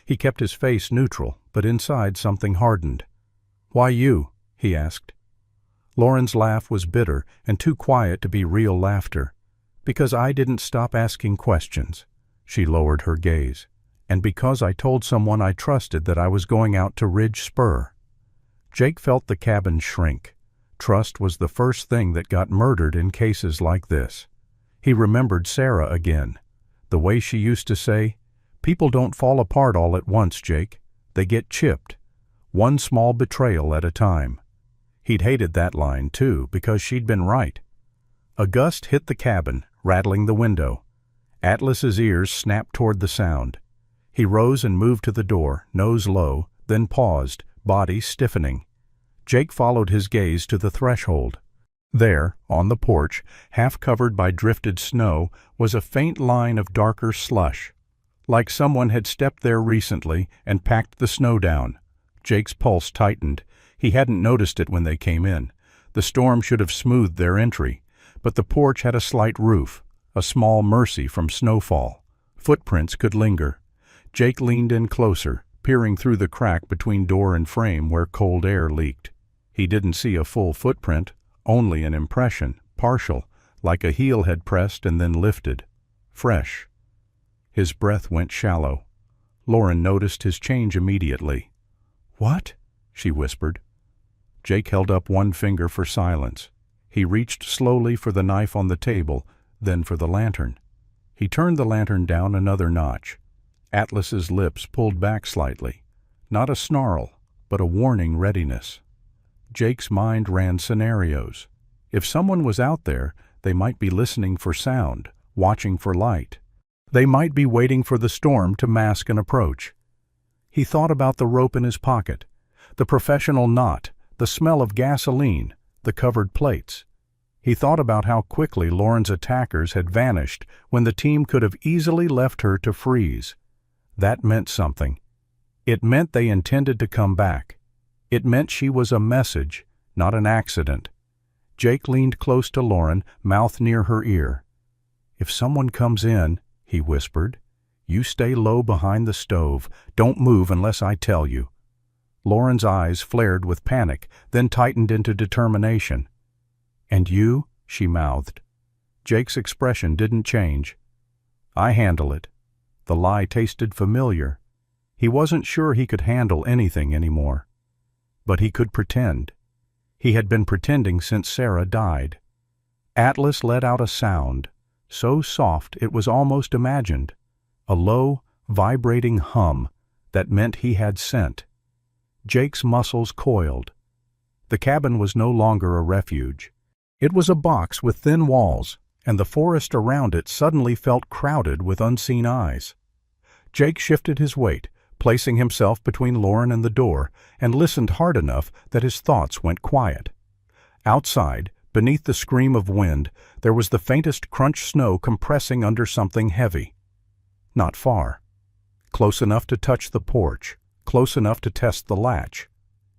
He kept his face neutral, but inside something hardened. "Why you?" he asked. Lauren's laugh was bitter and too quiet to be real laughter. "Because I didn't stop asking questions." She lowered her gaze. "And because I told someone I trusted that I was going out to Ridge Spur." Jake felt the cabin shrink. Trust was the first thing that got murdered in cases like this. He remembered Sarah again. The way she used to say, "People don't fall apart all at once, Jake. They get chipped. One small betrayal at a time." He'd hated that line, too, because she'd been right. A gust hit the cabin, rattling the window. Atlas's ears snapped toward the sound. He rose and moved to the door, nose low, then paused, body stiffening. Jake followed his gaze to the threshold. There, on the porch, half covered by drifted snow, was a faint line of darker slush. Like someone had stepped there recently and packed the snow down. Jake's pulse tightened. He hadn't noticed it when they came in. The storm should have smoothed their entry, but the porch had a slight roof, a small mercy from snowfall. Footprints could linger. Jake leaned in closer, peering through the crack between door and frame where cold air leaked. He didn't see a full footprint, only an impression, partial, like a heel had pressed and then lifted. Fresh. His breath went shallow. Lauren noticed his change immediately. "What?" she whispered. Jake held up one finger for silence. He reached slowly for the knife on the table, then for the lantern. He turned the lantern down another notch. Atlas's lips pulled back slightly. Not a snarl, but a warning readiness. Jake's mind ran scenarios. If someone was out there, they might be listening for sound, watching for light. They might be waiting for the storm to mask an approach. He thought about the rope in his pocket, the professional knot, the smell of gasoline, the covered plates. He thought about how quickly Lauren's attackers had vanished when the team could have easily left her to freeze. That meant something. It meant they intended to come back. It meant she was a message, not an accident. Jake leaned close to Lauren, mouth near her ear. "If someone comes in," he whispered, "you stay low behind the stove. Don't move unless I tell you." Lauren's eyes flared with panic, then tightened into determination. "And you?" she mouthed. Jake's expression didn't change. "I handle it." The lie tasted familiar. He wasn't sure he could handle anything anymore. But he could pretend. He had been pretending since Sarah died. Atlas let out a sound, so soft it was almost imagined, a low, vibrating hum that meant he had scent. Jake's muscles coiled. The cabin was no longer a refuge. It was a box with thin walls, and the forest around it suddenly felt crowded with unseen eyes. Jake shifted his weight, placing himself between Lauren and the door, and listened hard enough that his thoughts went quiet. Outside, beneath the scream of wind, there was the faintest crunch snow compressing under something heavy. Not far. Close enough to touch the porch, close enough to test the latch.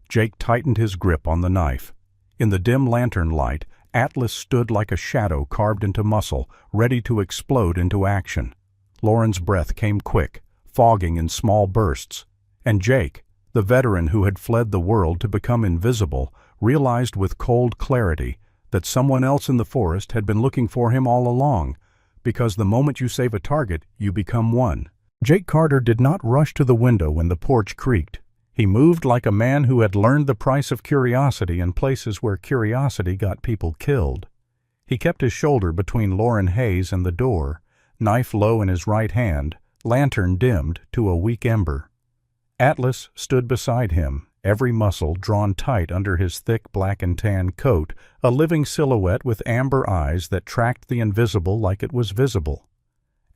Jake tightened his grip on the knife. In the dim lantern light, Atlas stood like a shadow carved into muscle, ready to explode into action. Lauren's breath came quick, fogging in small bursts, and Jake, the veteran who had fled the world to become invisible, realized with cold clarity that someone else in the forest had been looking for him all along, because the moment you save a target, you become one. Jake Carter did not rush to the window when the porch creaked. He moved like a man who had learned the price of curiosity in places where curiosity got people killed. He kept his shoulder between Lauren Hayes and the door, knife low in his right hand, lantern dimmed to a weak ember. Atlas stood beside him, every muscle drawn tight under his thick black and tan coat, a living silhouette with amber eyes that tracked the invisible like it was visible.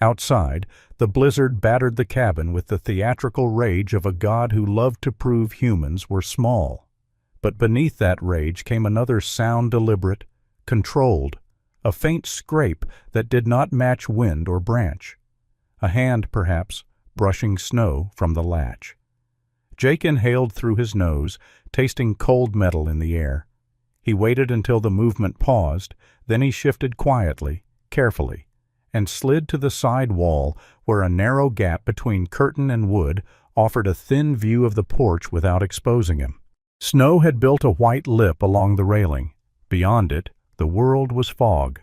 Outside, the blizzard battered the cabin with the theatrical rage of a god who loved to prove humans were small. But beneath that rage came another sound, deliberate, controlled, a faint scrape that did not match wind or branch. A hand, perhaps, brushing snow from the latch. Jake inhaled through his nose, tasting cold metal in the air. He waited until the movement paused, then he shifted quietly, carefully, and slid to the side wall where a narrow gap between curtain and wood offered a thin view of the porch without exposing him. Snow had built a white lip along the railing. Beyond it, the world was fog.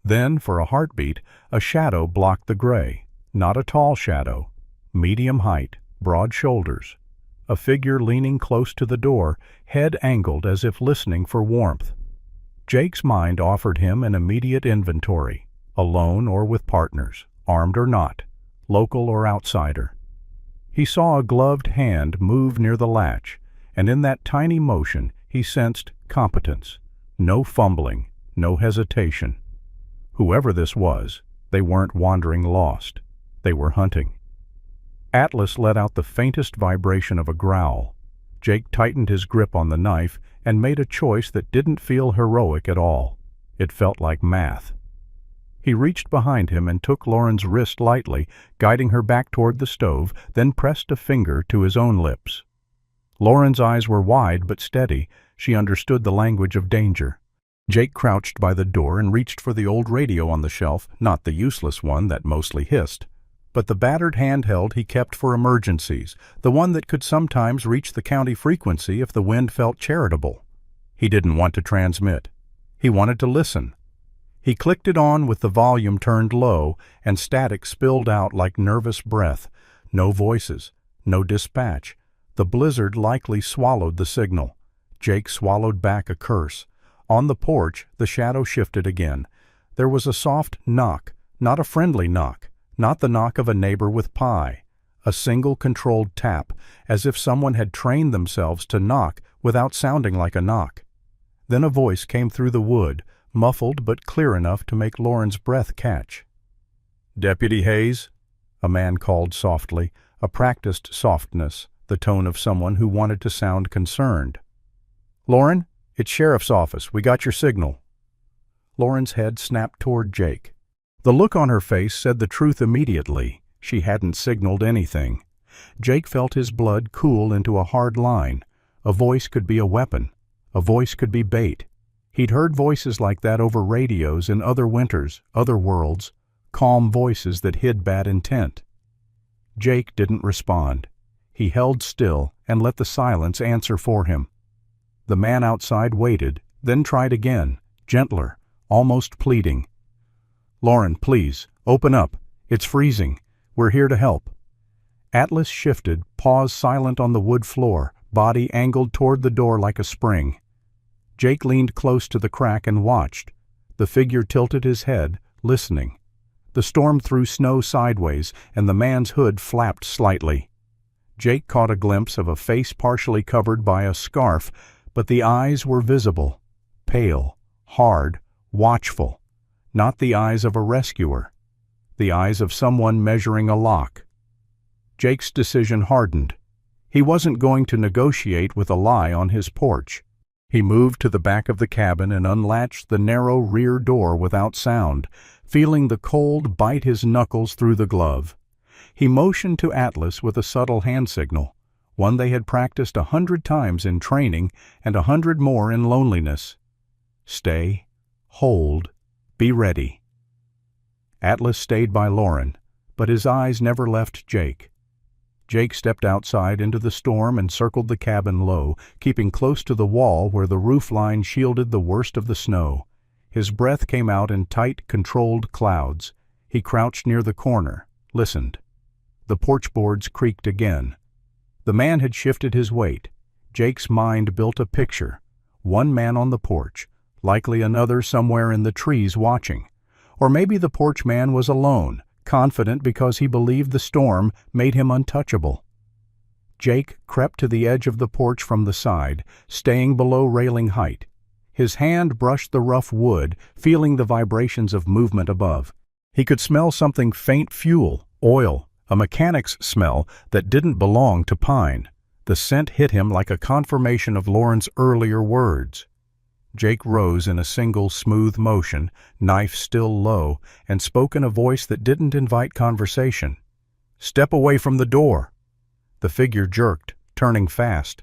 Then, for a heartbeat, a shadow blocked the gray. Not a tall shadow. Medium height, broad shoulders. A figure leaning close to the door, head angled as if listening for warmth. Jake's mind offered him an immediate inventory, alone or with partners, armed or not, local or outsider. He saw a gloved hand move near the latch, and in that tiny motion he sensed competence. No fumbling, no hesitation. Whoever this was, they weren't wandering lost. They were hunting. Atlas let out the faintest vibration of a growl. Jake tightened his grip on the knife and made a choice that didn't feel heroic at all. It felt like math. He reached behind him and took Lauren's wrist lightly, guiding her back toward the stove, then pressed a finger to his own lips. Lauren's eyes were wide but steady. She understood the language of danger. Jake crouched by the door and reached for the old radio on the shelf, not the useless one that mostly hissed, but the battered handheld he kept for emergencies, the one that could sometimes reach the county frequency if the wind felt charitable. He didn't want to transmit. He wanted to listen. He clicked it on with the volume turned low, and static spilled out like nervous breath. No voices, no dispatch. The blizzard likely swallowed the signal. Jake swallowed back a curse. On the porch, the shadow shifted again. There was a soft knock, not a friendly knock, not the knock of a neighbor with pie. A single controlled tap, as if someone had trained themselves to knock without sounding like a knock. Then a voice came through the wood, muffled but clear enough to make Lauren's breath catch. "Deputy Hayes?" a man called softly, a practiced softness, the tone of someone who wanted to sound concerned. "Lauren? It's Sheriff's office. We got your signal." Lauren's head snapped toward Jake. The look on her face said the truth immediately. She hadn't signaled anything. Jake felt his blood cool into a hard line. A voice could be a weapon. A voice could be bait. He'd heard voices like that over radios in other winters, other worlds. calm voices that hid bad intent. Jake didn't respond. He held still and let the silence answer for him. The man outside waited, then tried again, gentler, almost pleading. "Lauren, please, open up. It's freezing. We're here to help." Atlas shifted, paws silent on the wood floor, body angled toward the door like a spring. Jake leaned close to the crack and watched. The figure tilted his head, listening. The storm threw snow sideways, and the man's hood flapped slightly. Jake caught a glimpse of a face partially covered by a scarf, but the eyes were visible, pale, hard, watchful. Not the eyes of a rescuer. The eyes of someone measuring a lock. Jake's decision hardened. He wasn't going to negotiate with a lie on his porch. He moved to the back of the cabin and unlatched the narrow rear door without sound, feeling the cold bite his knuckles through the glove. He motioned to Atlas with a subtle hand signal, one they had practiced 100 times in training and 100 more in loneliness. Stay, hold, be ready. Atlas stayed by Lauren, but his eyes never left Jake. Jake stepped outside into the storm and circled the cabin low, keeping close to the wall where the roof line shielded the worst of the snow. His breath came out in tight, controlled clouds. He crouched near the corner, listened. The porch boards creaked again. The man had shifted his weight. Jake's mind built a picture. One man on the porch, likely another somewhere in the trees watching. Or maybe the porch man was alone, confident because he believed the storm made him untouchable. Jake crept to the edge of the porch from the side, staying below railing height. His hand brushed the rough wood, feeling the vibrations of movement above. He could smell something faint: fuel, oil, a mechanic's smell that didn't belong to pine. The scent hit him like a confirmation of Lauren's earlier words. Jake rose in a single smooth motion, knife still low, and spoke in a voice that didn't invite conversation. "Step away from the door." The figure jerked, turning fast.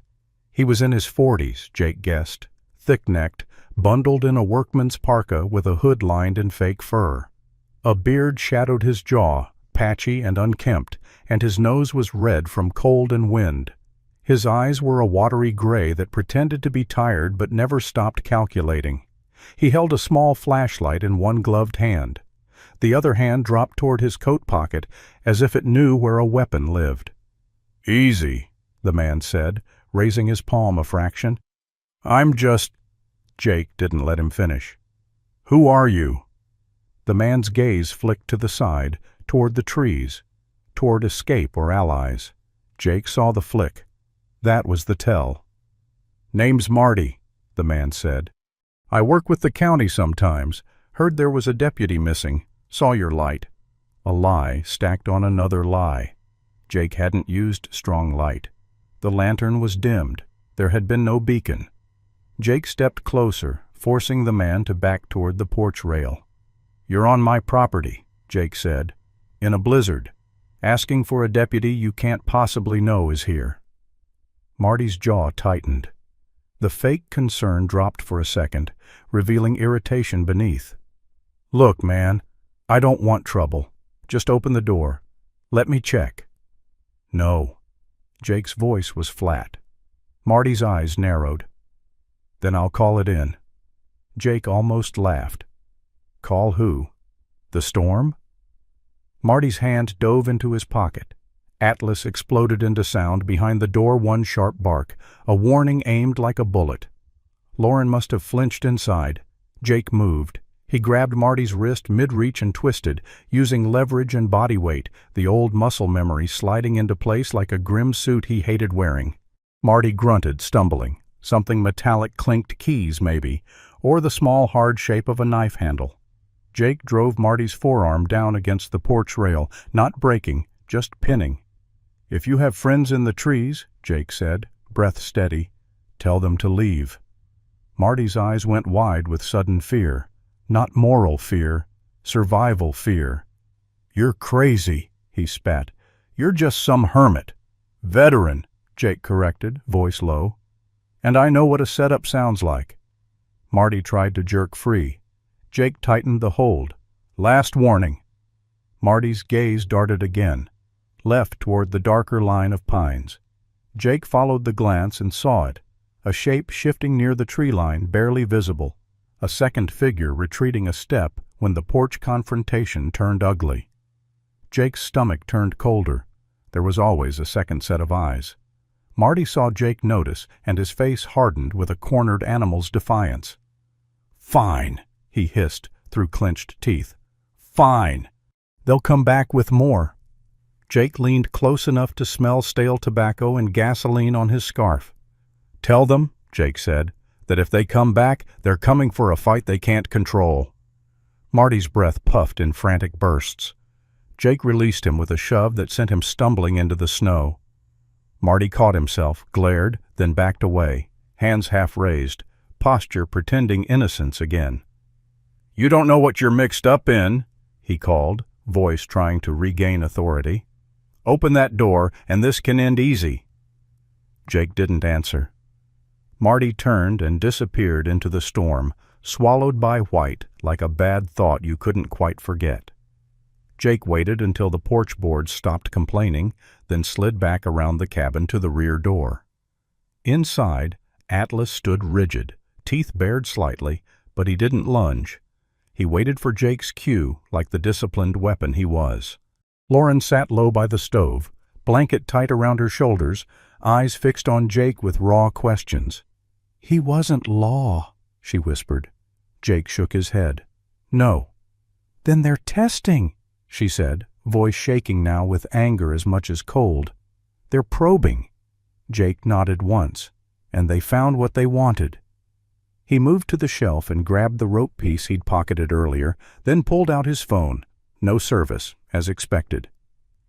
He was in his 40s, Jake guessed, thick-necked, bundled in a workman's parka with a hood lined in fake fur. A beard shadowed his jaw, patchy and unkempt, and his nose was red from cold and wind. His eyes were a watery gray that pretended to be tired but never stopped calculating. He held a small flashlight in one gloved hand. The other hand dropped toward his coat pocket, as if it knew where a weapon lived. "Easy," the man said, raising his palm a fraction. "I'm just—" Jake didn't let him finish. "Who are you?" The man's gaze flicked to the side, toward the trees, toward escape or allies. Jake saw the flick. That was the tell. "Name's Marty," the man said. "I work with the county sometimes. Heard there was a deputy missing. Saw your light." A lie stacked on another lie. Jake hadn't used strong light. The lantern was dimmed. There had been no beacon. Jake stepped closer, forcing the man to back toward the porch rail. "You're on my property," Jake said. "In a blizzard. Asking for a deputy you can't possibly know is here." Marty's jaw tightened. The fake concern dropped for a second, revealing irritation beneath. "Look, man, I don't want trouble. Just open the door. Let me check." "No." Jake's voice was flat. Marty's eyes narrowed. "Then I'll call it in." Jake almost laughed. "Call who? The storm?" Marty's hand dove into his pocket. Atlas exploded into sound behind the door, one sharp bark, a warning aimed like a bullet. Lauren must have flinched inside. Jake moved. He grabbed Marty's wrist mid-reach and twisted, using leverage and body weight, the old muscle memory sliding into place like a grim suit he hated wearing. Marty grunted, stumbling. Something metallic clinked, keys maybe, or the small hard shape of a knife handle. Jake drove Marty's forearm down against the porch rail, not breaking, just pinning. "If you have friends in the trees," Jake said, breath steady, "tell them to leave." Marty's eyes went wide with sudden fear. Not moral fear, survival fear. "You're crazy," he spat. "You're just some hermit." "Veteran," Jake corrected, voice low. "And I know what a setup sounds like." Marty tried to jerk free. Jake tightened the hold. "Last warning." Marty's gaze darted again, left toward the darker line of pines. Jake followed the glance and saw it, a shape shifting near the tree line, barely visible, a second figure retreating a step when the porch confrontation turned ugly. Jake's stomach turned colder. There was always a second set of eyes. Marty saw Jake notice, and his face hardened with a cornered animal's defiance. "Fine," he hissed through clenched teeth. "Fine. They'll come back with more." Jake leaned close enough to smell stale tobacco and gasoline on his scarf. "Tell them," Jake said, "that if they come back, they're coming for a fight they can't control." Marty's breath puffed in frantic bursts. Jake released him with a shove that sent him stumbling into the snow. Marty caught himself, glared, then backed away, hands half raised, posture pretending innocence again. "You don't know what you're mixed up in," he called, voice trying to regain authority. "Open that door, and this can end easy." Jake didn't answer. Marty turned and disappeared into the storm, swallowed by white like a bad thought you couldn't quite forget. Jake waited until the porch boards stopped complaining, then slid back around the cabin to the rear door. Inside, Atlas stood rigid, teeth bared slightly, but he didn't lunge. He waited for Jake's cue like the disciplined weapon he was. Lauren sat low by the stove, blanket tight around her shoulders, eyes fixed on Jake with raw questions. "He wasn't law," she whispered. Jake shook his head. "No." "Then they're testing," she said, voice shaking now with anger as much as cold. "They're probing." Jake nodded once, "and they found what they wanted." He moved to the shelf and grabbed the rope piece he'd pocketed earlier, then pulled out his phone. No service, as expected.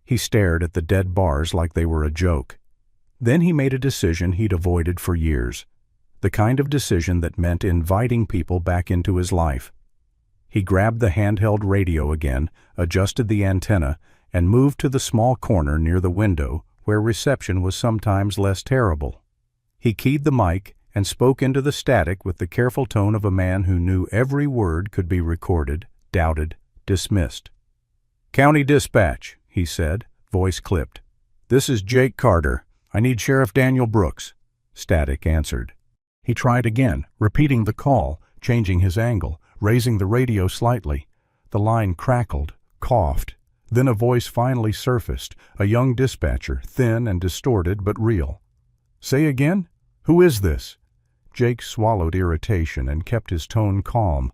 He stared at the dead bars like they were a joke. Then he made a decision he'd avoided for years, the kind of decision that meant inviting people back into his life. He grabbed the handheld radio again, adjusted the antenna, and moved to the small corner near the window where reception was sometimes less terrible. He keyed the mic and spoke into the static with the careful tone of a man who knew every word could be recorded, doubted, dismissed. "County Dispatch," he said, voice clipped. "This is Jake Carter. I need Sheriff Daniel Brooks." Static answered. He tried again, repeating the call, changing his angle, raising the radio slightly. The line crackled, coughed. Then a voice finally surfaced, a young dispatcher, thin and distorted but real. "Say again? Who is this?" Jake swallowed irritation and kept his tone calm.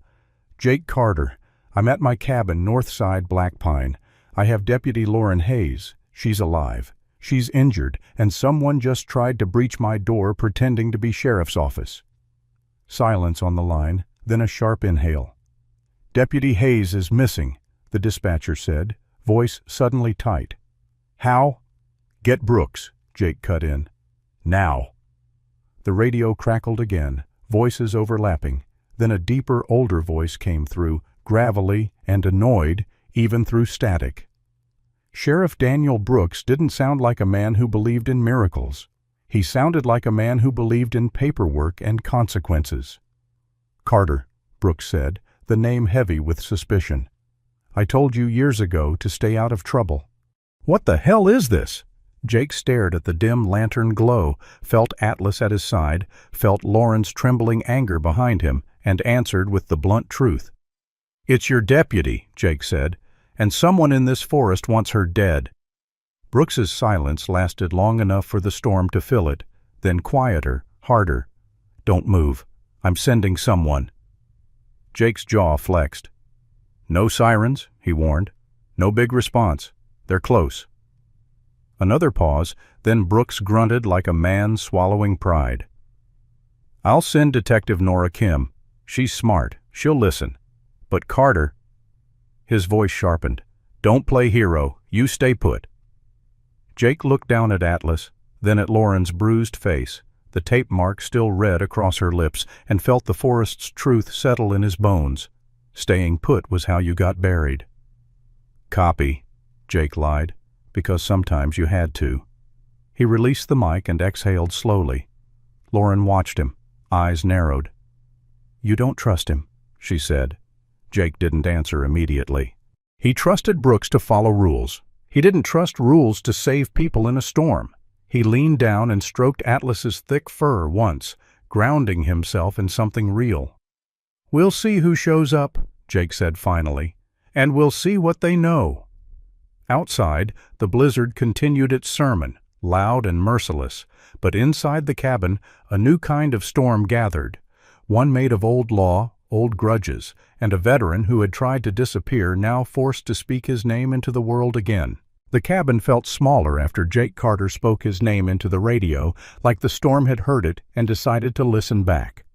"Jake Carter. I'm at my cabin, North Side, Black Pine. I have Deputy Lauren Hayes. She's alive. She's injured, and someone just tried to breach my door pretending to be sheriff's office." Silence on the line, then a sharp inhale. "Deputy Hayes is missing," the dispatcher said, voice suddenly tight. "How?" "Get Brooks," Jake cut in. "Now." The radio crackled again, voices overlapping. Then a deeper, older voice came through, gravelly and annoyed, even through static. Sheriff Daniel Brooks didn't sound like a man who believed in miracles. He sounded like a man who believed in paperwork and consequences. "Carter," Brooks said, the name heavy with suspicion. "I told you years ago to stay out of trouble." "What the hell is this?" Jake stared at the dim lantern glow, felt Atlas at his side, felt Lauren's trembling anger behind him, and answered with the blunt truth. "It's your deputy," Jake said, "and someone in this forest wants her dead." Brooks's silence lasted long enough for the storm to fill it, then quieter, harder. "Don't move. I'm sending someone." Jake's jaw flexed. "No sirens," he warned. "No big response. They're close." Another pause, then Brooks grunted like a man swallowing pride. "I'll send Detective Nora Kim. She's smart. She'll listen. But Carter—" His voice sharpened. "Don't play hero. You stay put." Jake looked down at Atlas, then at Lauren's bruised face, the tape mark still red across her lips, and felt the forest's truth settle in his bones. Staying put was how you got buried. "Copy," Jake lied, "because sometimes you had to." He released the mic and exhaled slowly. Lauren watched him, eyes narrowed. "You don't trust him," she said. Jake didn't answer immediately. He trusted Brooks to follow rules. He didn't trust rules to save people in a storm. He leaned down and stroked Atlas's thick fur once, grounding himself in something real. "We'll see who shows up," Jake said finally, "and we'll see what they know." Outside, the blizzard continued its sermon, loud and merciless, but inside the cabin, a new kind of storm gathered, one made of old law, old grudges, and a veteran who had tried to disappear now forced to speak his name into the world again. The cabin felt smaller after Jake Carter spoke his name into the radio, like the storm had heard it and decided to listen back.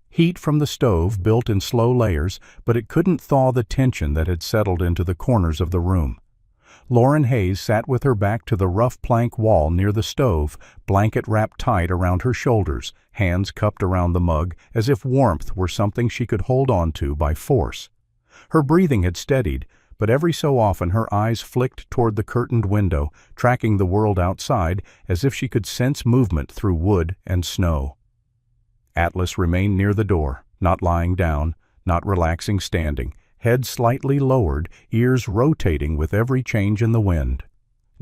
Heat from the stove built in slow layers, but it couldn't thaw the tension that had settled into the corners of the room. Lauren Hayes sat with her back to the rough plank wall near the stove, blanket wrapped tight around her shoulders, hands cupped around the mug, as if warmth were something she could hold on to by force. Her breathing had steadied, but every so often her eyes flicked toward the curtained window, tracking the world outside as if she could sense movement through wood and snow. Atlas remained near the door, not lying down, not relaxing standing, head slightly lowered, ears rotating with every change in the wind.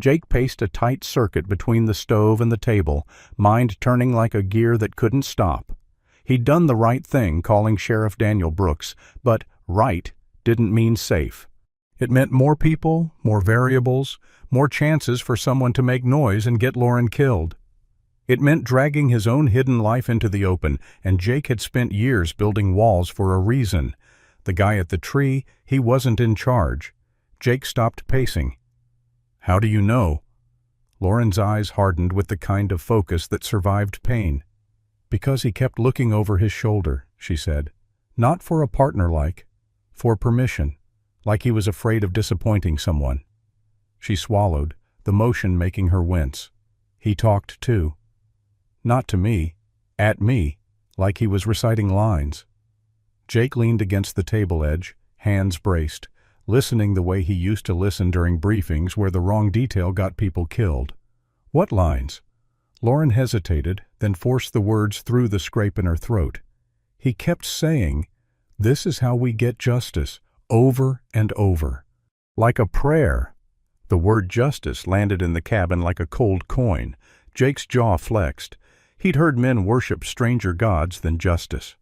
Jake paced a tight circuit between the stove and the table, mind turning like a gear that couldn't stop. He'd done the right thing calling Sheriff Daniel Brooks, but right didn't mean safe. It meant more people, more variables, more chances for someone to make noise and get Lauren killed. It meant dragging his own hidden life into the open, and Jake had spent years building walls for a reason. The guy at the tree, he wasn't in charge. Jake stopped pacing. "How do you know?" Lauren's eyes hardened with the kind of focus that survived pain. "Because he kept looking over his shoulder," she said. "Not for a partner like, for permission, like he was afraid of disappointing someone." She swallowed, the motion making her wince. "He talked too. Not to me, at me, like he was reciting lines." Jake leaned against the table edge, hands braced, listening the way he used to listen during briefings where the wrong detail got people killed. "What lines?" Lauren hesitated, then forced the words through the scrape in her throat. "He kept saying, 'This is how we get justice,' over and over. Like a prayer." The word justice landed in the cabin like a cold coin. Jake's jaw flexed. He'd heard men worship stranger gods than justice.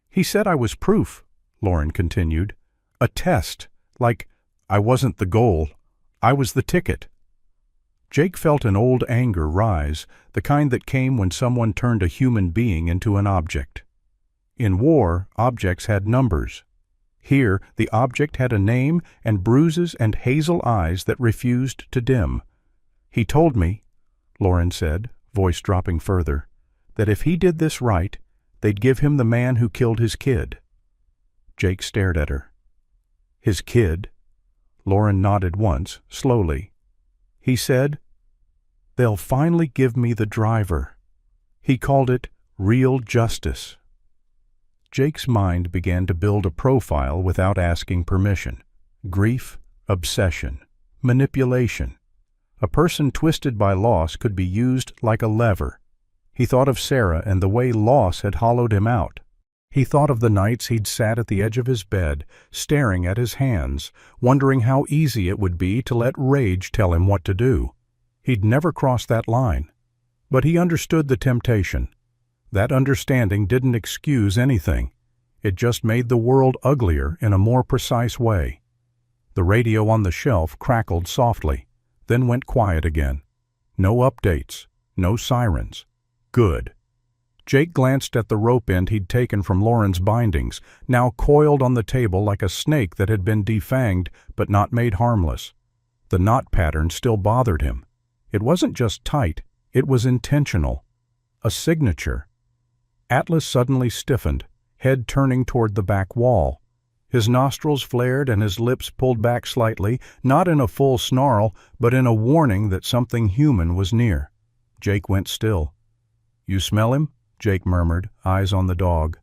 "He said I was proof," Lauren continued. "A test, like I wasn't the goal. I was the ticket." Jake felt an old anger rise, the kind that came when someone turned a human being into an object. In war, objects had numbers. Here, the object had a name and bruises and hazel eyes that refused to dim. "He told me," Lauren said, voice dropping further, "that if he did this right, they'd give him the man who killed his kid." Jake stared at her. "His kid?" Lauren nodded once, slowly. "He said, 'They'll finally give me the driver.' He called it real justice." Jake's mind began to build a profile without asking permission. Grief, obsession, manipulation. A person twisted by loss could be used like a lever. He thought of Sarah and the way loss had hollowed him out. He thought of the nights he'd sat at the edge of his bed, staring at his hands, wondering how easy it would be to let rage tell him what to do. He'd never crossed that line. But he understood the temptation. That understanding didn't excuse anything. It just made the world uglier in a more precise way. The radio on the shelf crackled softly, then went quiet again. No updates, no sirens. Good. Jake glanced at the rope end he'd taken from Lauren's bindings, now coiled on the table like a snake that had been defanged but not made harmless. The knot pattern still bothered him. It wasn't just tight, it was intentional. A signature. Atlas suddenly stiffened, head turning toward the back wall. His nostrils flared and his lips pulled back slightly, not in a full snarl, but in a warning that something human was near. Jake went still. "You smell him?" Jake murmured, eyes on the dog.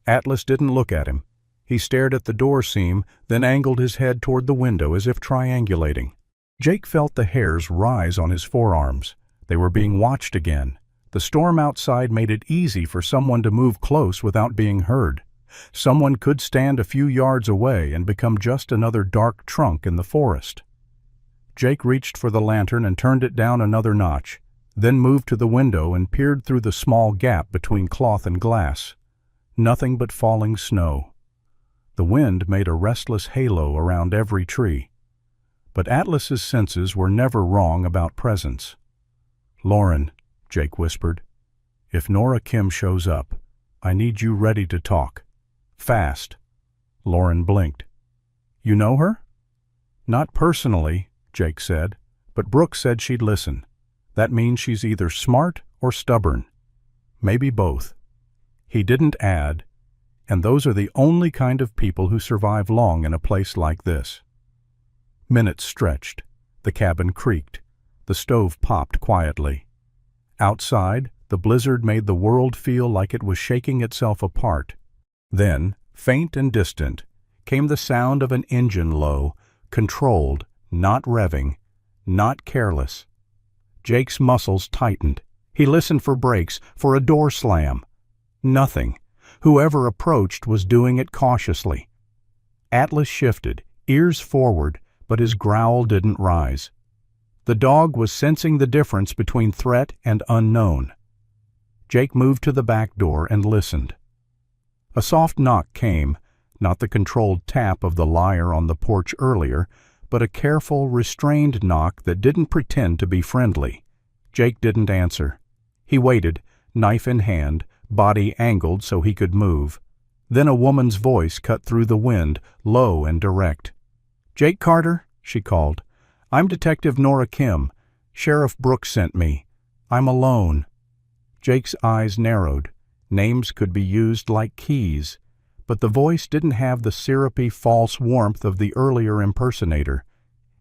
Atlas didn't look at him. He stared at the door seam, then angled his head toward the window as if triangulating. Jake felt the hairs rise on his forearms. They were being watched again. The storm outside made it easy for someone to move close without being heard. Someone could stand a few yards away and become just another dark trunk in the forest. Jake reached for the lantern and turned it down another notch, then moved to the window and peered through the small gap between cloth and glass. Nothing but falling snow. The wind made a restless halo around every tree. But Atlas's senses were never wrong about presence. "Lauren," Jake whispered, "if Nora Kim shows up, I need you ready to talk. Fast." Lauren blinked. "You know her?" "Not personally," Jake said, "but Brooke said she'd listen. That means she's either smart or stubborn. Maybe both." He didn't add, "And those are the only kind of people who survive long in a place like this." Minutes stretched. The cabin creaked. The stove popped quietly. Outside, the blizzard made the world feel like it was shaking itself apart. Then, faint and distant, came the sound of an engine low, controlled, not revving, not careless. Jake's muscles tightened. He listened for brakes, for a door slam. Nothing. Whoever approached was doing it cautiously. Atlas shifted, ears forward, but his growl didn't rise. The dog was sensing the difference between threat and unknown. Jake moved to the back door and listened. A soft knock came, not the controlled tap of the liar on the porch earlier, but a careful, restrained knock that didn't pretend to be friendly. Jake didn't answer. He waited, knife in hand, body angled so he could move. Then a woman's voice cut through the wind, low and direct. "Jake Carter," she called. "I'm Detective Nora Kim. Sheriff Brooks sent me. I'm alone." Jake's eyes narrowed. Names could be used like keys, but the voice didn't have the syrupy, false warmth of the earlier impersonator.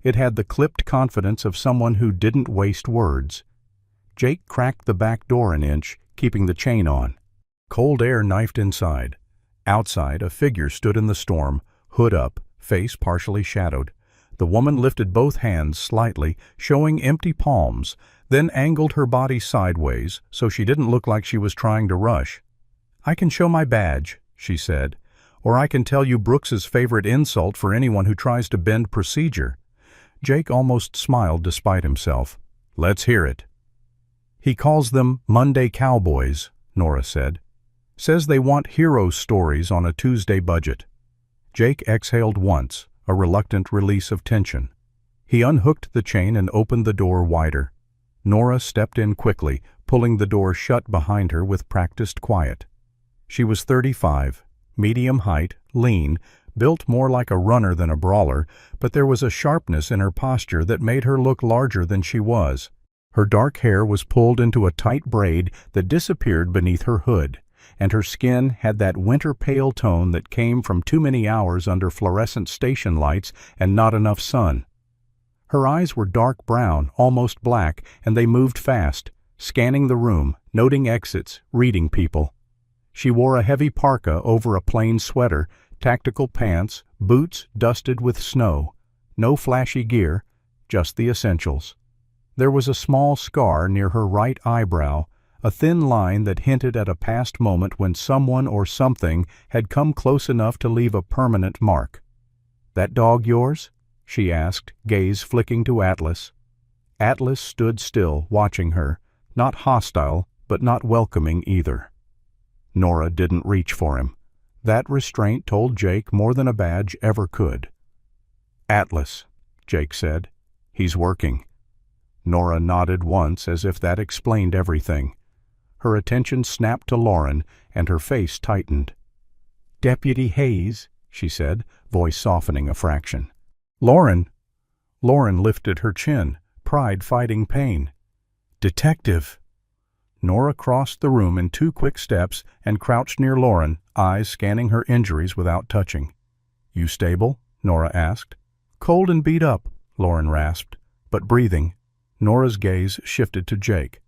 It had the clipped confidence of someone who didn't waste words. Jake cracked the back door an inch, keeping the chain on. Cold air knifed inside. Outside, a figure stood in the storm, hood up, face partially shadowed. The woman lifted both hands slightly, showing empty palms, then angled her body sideways so she didn't look like she was trying to rush. "I can show my badge," she said, "or I can tell you Brooks's favorite insult for anyone who tries to bend procedure." Jake almost smiled despite himself. "Let's hear it." "He calls them Monday Cowboys," Nora said. "Says they want hero stories on a Tuesday budget." Jake exhaled once, a reluctant release of tension. He unhooked the chain and opened the door wider. Nora stepped in quickly, pulling the door shut behind her with practiced quiet. She was 35, medium height, lean, built more like a runner than a brawler, but there was a sharpness in her posture that made her look larger than she was. Her dark hair was pulled into a tight braid that disappeared beneath her hood, and her skin had that winter pale tone that came from too many hours under fluorescent station lights and not enough sun. Her eyes were dark brown, almost black, and they moved fast, scanning the room, noting exits, reading people. She wore a heavy parka over a plain sweater, tactical pants, boots dusted with snow. No flashy gear, just the essentials. There was a small scar near her right eyebrow, a thin line that hinted at a past moment when someone or something had come close enough to leave a permanent mark. "That dog yours?" she asked, gaze flicking to Atlas. Atlas stood still, watching her, not hostile, but not welcoming either. Nora didn't reach for him. That restraint told Jake more than a badge ever could. "Atlas," Jake said. "He's working." Nora nodded once as if that explained everything. Her attention snapped to Lauren, and her face tightened. "Deputy Hayes," she said, voice softening a fraction. "Lauren!" Lauren lifted her chin, pride fighting pain. "Detective!" Nora crossed the room in 2 quick steps and crouched near Lauren, eyes scanning her injuries without touching. "You stable?" Nora asked. "Cold and beat up," Lauren rasped, "but breathing." Nora's gaze shifted to Jake.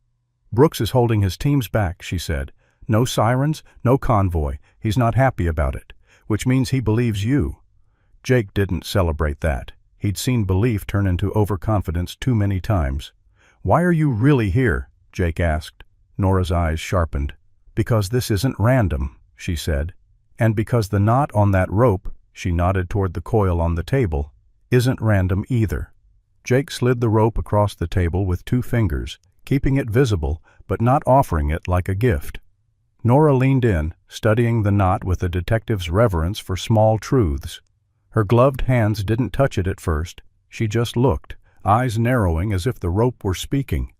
"Brooks is holding his teams back," she said. "No sirens, no convoy. He's not happy about it, which means he believes you." Jake didn't celebrate that. He'd seen belief turn into overconfidence too many times. "Why are you really here?" Jake asked. Nora's eyes sharpened. "Because this isn't random," she said. And because the knot on that rope, she nodded toward the coil on the table, isn't random either. Jake slid the rope across the table with 2 fingers, keeping it visible but not offering it like a gift. Nora leaned in, studying the knot with a detective's reverence for small truths. Her gloved hands didn't touch it at first. She just looked, eyes narrowing as if the rope were speaking.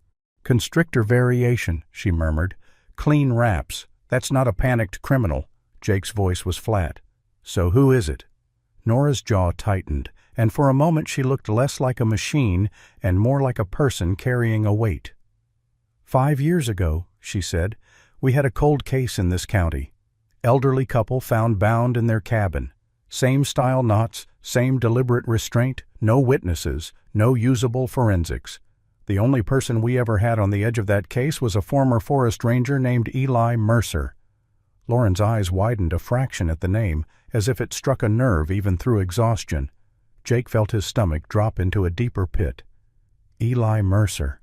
"Constrictor variation," she murmured. "Clean wraps. That's not a panicked criminal." Jake's voice was flat. "So who is it?" Nora's jaw tightened, and for a moment she looked less like a machine and more like a person carrying a weight. 5 years ago," she said, "we had a cold case in this county. Elderly couple found bound in their cabin. Same style knots, same deliberate restraint, no witnesses, no usable forensics. The only person we ever had on the edge of that case was a former forest ranger named Eli Mercer." Lauren's eyes widened a fraction at the name, as if it struck a nerve even through exhaustion. Jake felt his stomach drop into a deeper pit. Eli Mercer.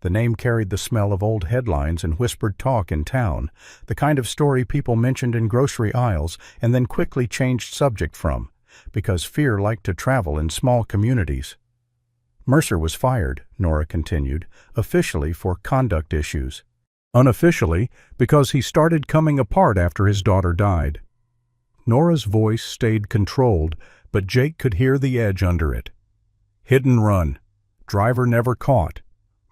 The name carried the smell of old headlines and whispered talk in town, the kind of story people mentioned in grocery aisles and then quickly changed subject from, because fear liked to travel in small communities. "Mercer was fired," Nora continued, "officially for conduct issues. Unofficially, because he started coming apart after his daughter died." Nora's voice stayed controlled, but Jake could hear the edge under it. "Hit and run. Driver never caught.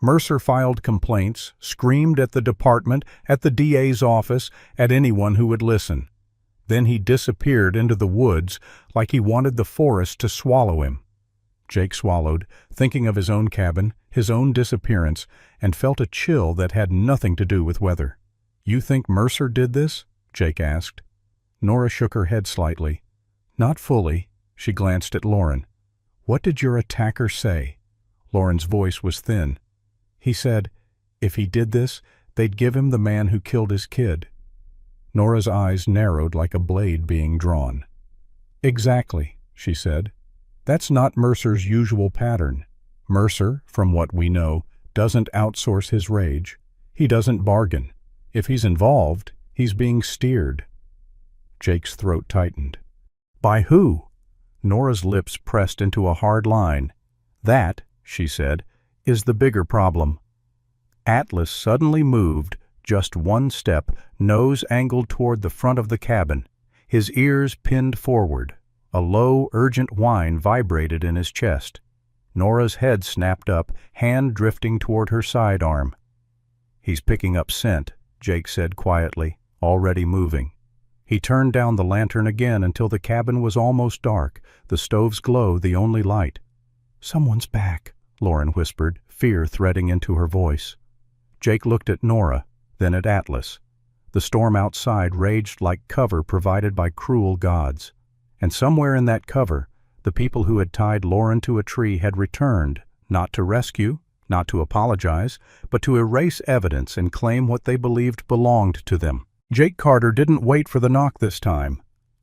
Mercer filed complaints, screamed at the department, at the DA's office, at anyone who would listen. Then he disappeared into the woods like he wanted the forest to swallow him." Jake swallowed, thinking of his own cabin, his own disappearance, and felt a chill that had nothing to do with weather. "You think Mercer did this?" Jake asked. Nora shook her head slightly. "Not fully." She glanced at Lauren. "What did your attacker say?" Lauren's voice was thin. "He said, if he did this, they'd give him the man who killed his kid." Nora's eyes narrowed like a blade being drawn. "Exactly," she said. "That's not Mercer's usual pattern. Mercer, from what we know, doesn't outsource his rage. He doesn't bargain. If he's involved, he's being steered." Jake's throat tightened. "By who?" Nora's lips pressed into a hard line. "That," she said, "is the bigger problem." Atlas suddenly moved, just 1 step, nose angled toward the front of the cabin, his ears pinned forward. A low, urgent whine vibrated in his chest. Nora's head snapped up, hand drifting toward her sidearm. "He's picking up scent," Jake said quietly, already moving. He turned down the lantern again until the cabin was almost dark, the stove's glow the only light. "Someone's back," Lauren whispered, fear threading into her voice. Jake looked at Nora, then at Atlas. The storm outside raged like cover provided by cruel gods. And somewhere in that cover, the people who had tied Lauren to a tree had returned, not to rescue, not to apologize, but to erase evidence and claim what they believed belonged to them. Jake Carter didn't wait for the knock this time.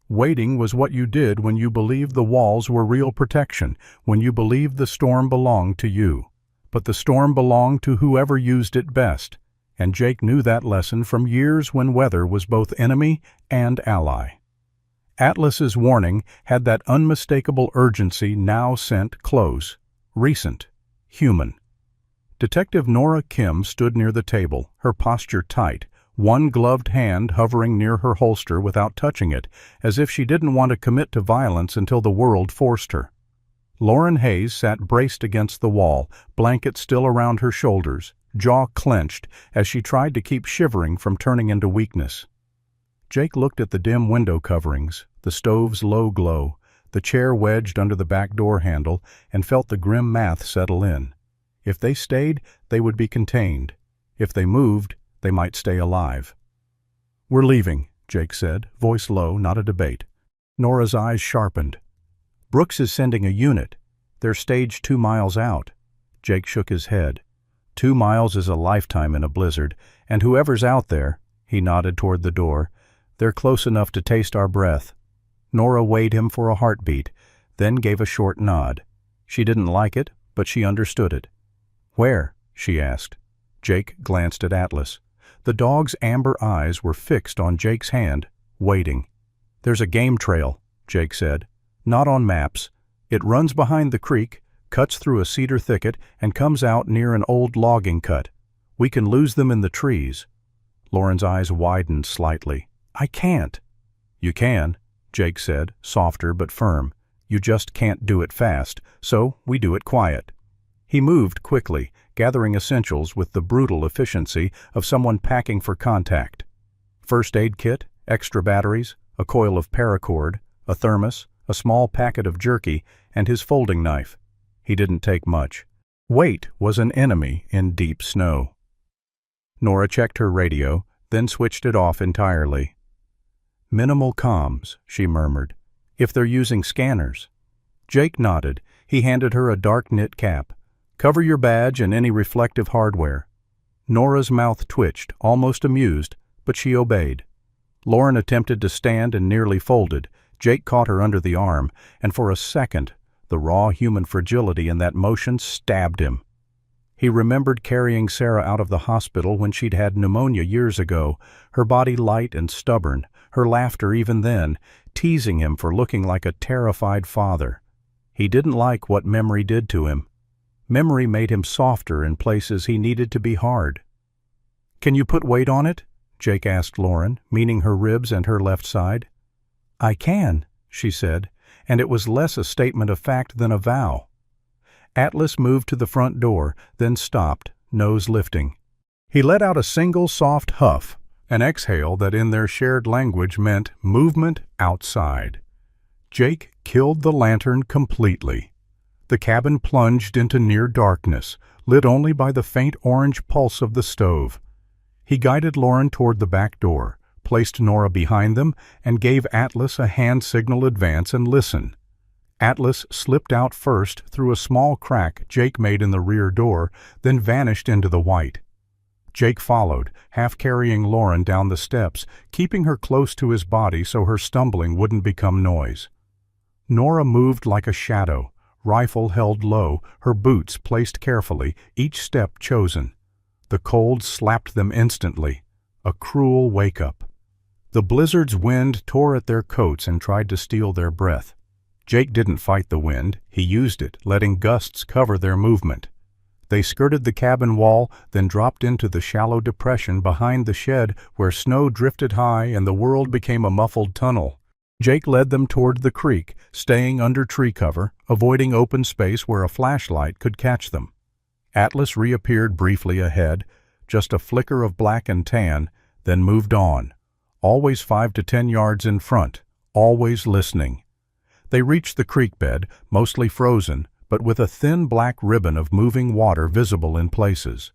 Waiting was what you did when you believed the walls were real protection, when you believed the storm belonged to you. But the storm belonged to whoever used it best, and Jake knew that lesson from years when weather was both enemy and ally. Atlas's warning had that unmistakable urgency now sent close, recent, human. Detective Nora Kim stood near the table, her posture tight, 1 gloved hand hovering near her holster without touching it, as if she didn't want to commit to violence until the world forced her. Lauren Hayes sat braced against the wall, blanket still around her shoulders, jaw clenched as she tried to keep shivering from turning into weakness. Jake looked at the dim window coverings, the stove's low glow, the chair wedged under the back door handle, and felt the grim math settle in. If they stayed, they would be contained. If they moved, they might stay alive. "We're leaving," Jake said, voice low, not a debate. Nora's eyes sharpened. "Brooks is sending a unit. They're staged 2 miles out." Jake shook his head. 2 miles is a lifetime in a blizzard, and whoever's out there, he nodded toward the door, they're close enough to taste our breath. Nora weighed him for a heartbeat, then gave a short nod. She didn't like it, but she understood it. "Where?" she asked. Jake glanced at Atlas. The dog's amber eyes were fixed on Jake's hand, waiting. "There's a game trail," Jake said. "Not on maps. It runs behind the creek, cuts through a cedar thicket, and comes out near an old logging cut. We can lose them in the trees." Lauren's eyes widened slightly. "I can't." "You can," Jake said, softer but firm. "You just can't do it fast, so we do it quiet." He moved quickly, gathering essentials with the brutal efficiency of someone packing for contact. First aid kit, extra batteries, a coil of paracord, a thermos, a small packet of jerky, and his folding knife. He didn't take much. Weight was an enemy in deep snow. Nora checked her radio, then switched it off entirely. "Minimal comms," she murmured. "If they're using scanners." Jake nodded. He handed her a dark knit cap. "Cover your badge and any reflective hardware." Nora's mouth twitched, almost amused, but she obeyed. Lauren attempted to stand and nearly folded. Jake caught her under the arm, and for a second, the raw human fragility in that motion stabbed him. He remembered carrying Sarah out of the hospital when she'd had pneumonia years ago, her body light and stubborn, her laughter even then, teasing him for looking like a terrified father. He didn't like what memory did to him. Memory made him softer in places he needed to be hard. "Can you put weight on it?" Jake asked Lauren, meaning her ribs and her left side. "I can," she said, and it was less a statement of fact than a vow. Atlas moved to the front door, then stopped, nose lifting. He let out a single soft huff, an exhale that in their shared language meant movement outside. Jake killed the lantern completely. The cabin plunged into near darkness, lit only by the faint orange pulse of the stove. He guided Lauren toward the back door, placed Nora behind them, and gave Atlas a hand signal advance and listen. Atlas slipped out first through a small crack Jake made in the rear door, then vanished into the white. Jake followed, half carrying Lauren down the steps, keeping her close to his body so her stumbling wouldn't become noise. Nora moved like a shadow, rifle held low, her boots placed carefully, each step chosen. The cold slapped them instantly, a cruel wake-up. The blizzard's wind tore at their coats and tried to steal their breath. Jake didn't fight the wind, he used it, letting gusts cover their movement. They skirted the cabin wall, then dropped into the shallow depression behind the shed where snow drifted high and the world became a muffled tunnel. Jake led them toward the creek, staying under tree cover, avoiding open space where a flashlight could catch them. Atlas reappeared briefly ahead, just a flicker of black and tan, then moved on, always 5 to 10 yards in front, always listening. They reached the creek bed, mostly frozen, but with a thin black ribbon of moving water visible in places.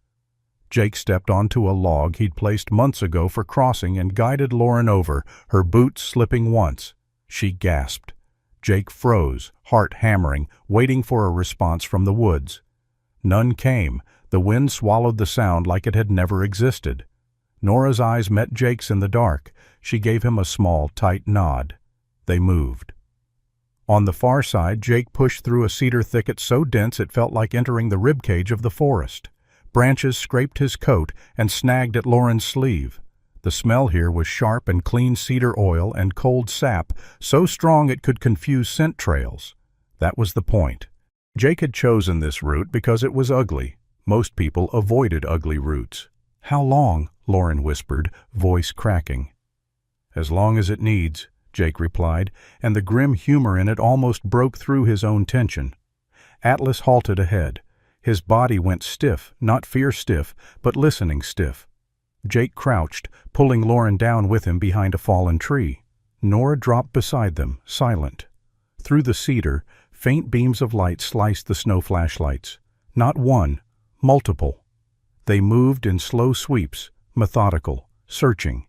Jake stepped onto a log he'd placed months ago for crossing and guided Lauren over, her boots slipping once. She gasped. Jake froze, heart hammering, waiting for a response from the woods. None came. The wind swallowed the sound like it had never existed. Nora's eyes met Jake's in the dark. She gave him a small, tight nod. They moved. On the far side, Jake pushed through a cedar thicket so dense it felt like entering the ribcage of the forest. Branches scraped his coat and snagged at Lauren's sleeve. The smell here was sharp and clean cedar oil and cold sap, so strong it could confuse scent trails. That was the point. Jake had chosen this route because it was ugly. Most people avoided ugly routes. "How long?" Lauren whispered, voice cracking. "As long as it needs," Jake replied, and the grim humor in it almost broke through his own tension. Atlas halted ahead. His body went stiff, not fear-stiff, but listening-stiff. Jake crouched, pulling Lauren down with him behind a fallen tree. Nora dropped beside them, silent. Through the cedar, faint beams of light sliced the snow flashlights. Not one, multiple. They moved in slow sweeps, methodical, searching.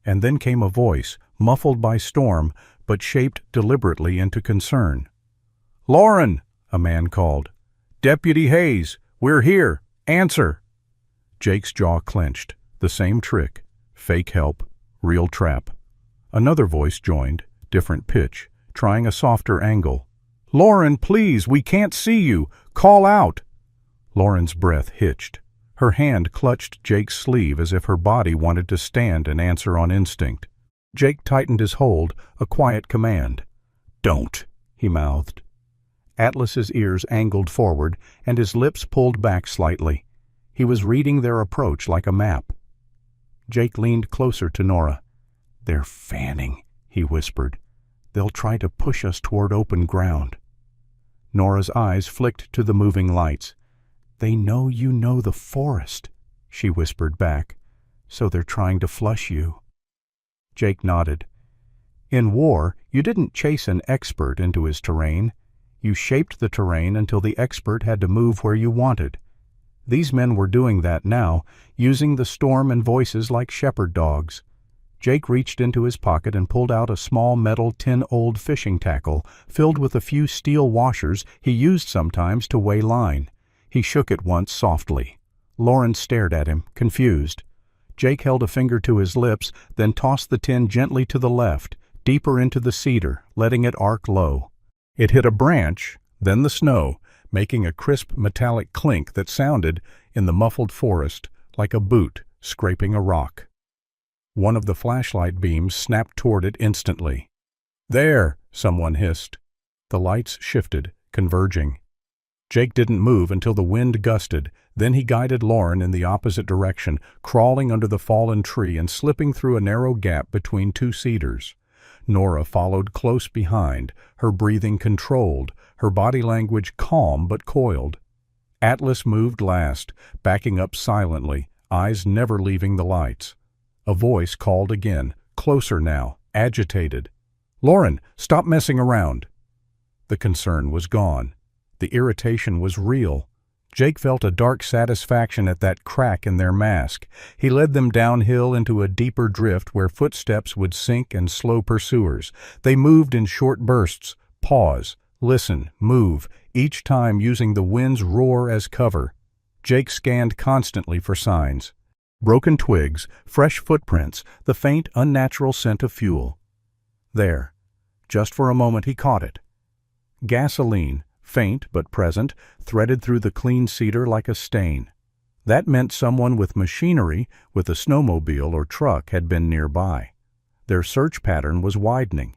And then came a voice, muffled by storm, but shaped deliberately into concern. "Lauren!" a man called. "Deputy Hayes, we're here. Answer!" Jake's jaw clenched. The same trick. Fake help. Real trap. Another voice joined, different pitch, trying a softer angle. "Lauren, please, we can't see you. Call out!" Lauren's breath hitched. Her hand clutched Jake's sleeve as if her body wanted to stand and answer on instinct. Jake tightened his hold, a quiet command. "Don't," he mouthed. Atlas's ears angled forward, and his lips pulled back slightly. He was reading their approach like a map. Jake leaned closer to Nora. "They're fanning," he whispered. "They'll try to push us toward open ground." Nora's eyes flicked to the moving lights. "They know you know the forest," she whispered back. "So they're trying to flush you." Jake nodded. "In war, you didn't chase an expert into his terrain. You shaped the terrain until the expert had to move where you wanted. These men were doing that now, using the storm and voices like shepherd dogs." Jake reached into his pocket and pulled out a small metal 10-old fishing tackle filled with a few steel washers he used sometimes to weigh line. He shook it once softly. Lauren stared at him, confused. Jake held a finger to his lips, then tossed the tin gently to the left, deeper into the cedar, letting it arc low. It hit a branch, then the snow, making a crisp metallic clink that sounded, in the muffled forest, like a boot scraping a rock. One of the flashlight beams snapped toward it instantly. "There!" someone hissed. The lights shifted, converging. Jake didn't move until the wind gusted, then he guided Lauren in the opposite direction, crawling under the fallen tree and slipping through a narrow gap between two cedars. Nora followed close behind, her breathing controlled, her body language calm but coiled. Atlas moved last, backing up silently, eyes never leaving the lights. A voice called again, closer now, agitated. "Lauren, stop messing around." The concern was gone. The irritation was real. Jake felt a dark satisfaction at that crack in their mask. He led them downhill into a deeper drift where footsteps would sink and slow pursuers. They moved in short bursts, pause, listen, move, each time using the wind's roar as cover. Jake scanned constantly for signs. Broken twigs, fresh footprints, the faint, unnatural scent of fuel. There. Just for a moment he caught it. Gasoline, faint but present, threaded through the clean cedar like a stain. That meant someone with machinery, with a snowmobile or truck, had been nearby. Their search pattern was widening.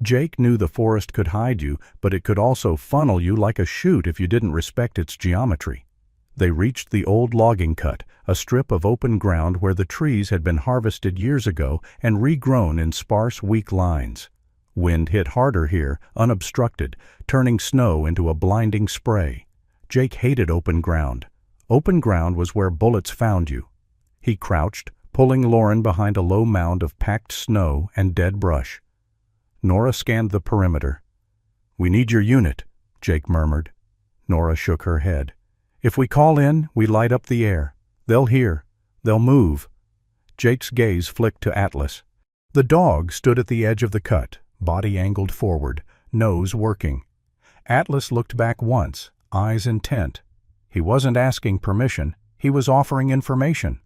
Jake knew the forest could hide you, but it could also funnel you like a chute if you didn't respect its geometry. They reached the old logging cut, a strip of open ground where the trees had been harvested years ago and regrown in sparse, weak lines. Wind hit harder here, unobstructed, turning snow into a blinding spray. Jake hated open ground. Open ground was where bullets found you. He crouched, pulling Lauren behind a low mound of packed snow and dead brush. Nora scanned the perimeter. "We need your unit," Jake murmured. Nora shook her head. "If we call in, we light up the air. They'll hear. They'll move." Jake's gaze flicked to Atlas. The dog stood at the edge of the cut, body angled forward, nose working. Atlas looked back once, eyes intent. He wasn't asking permission, he was offering information.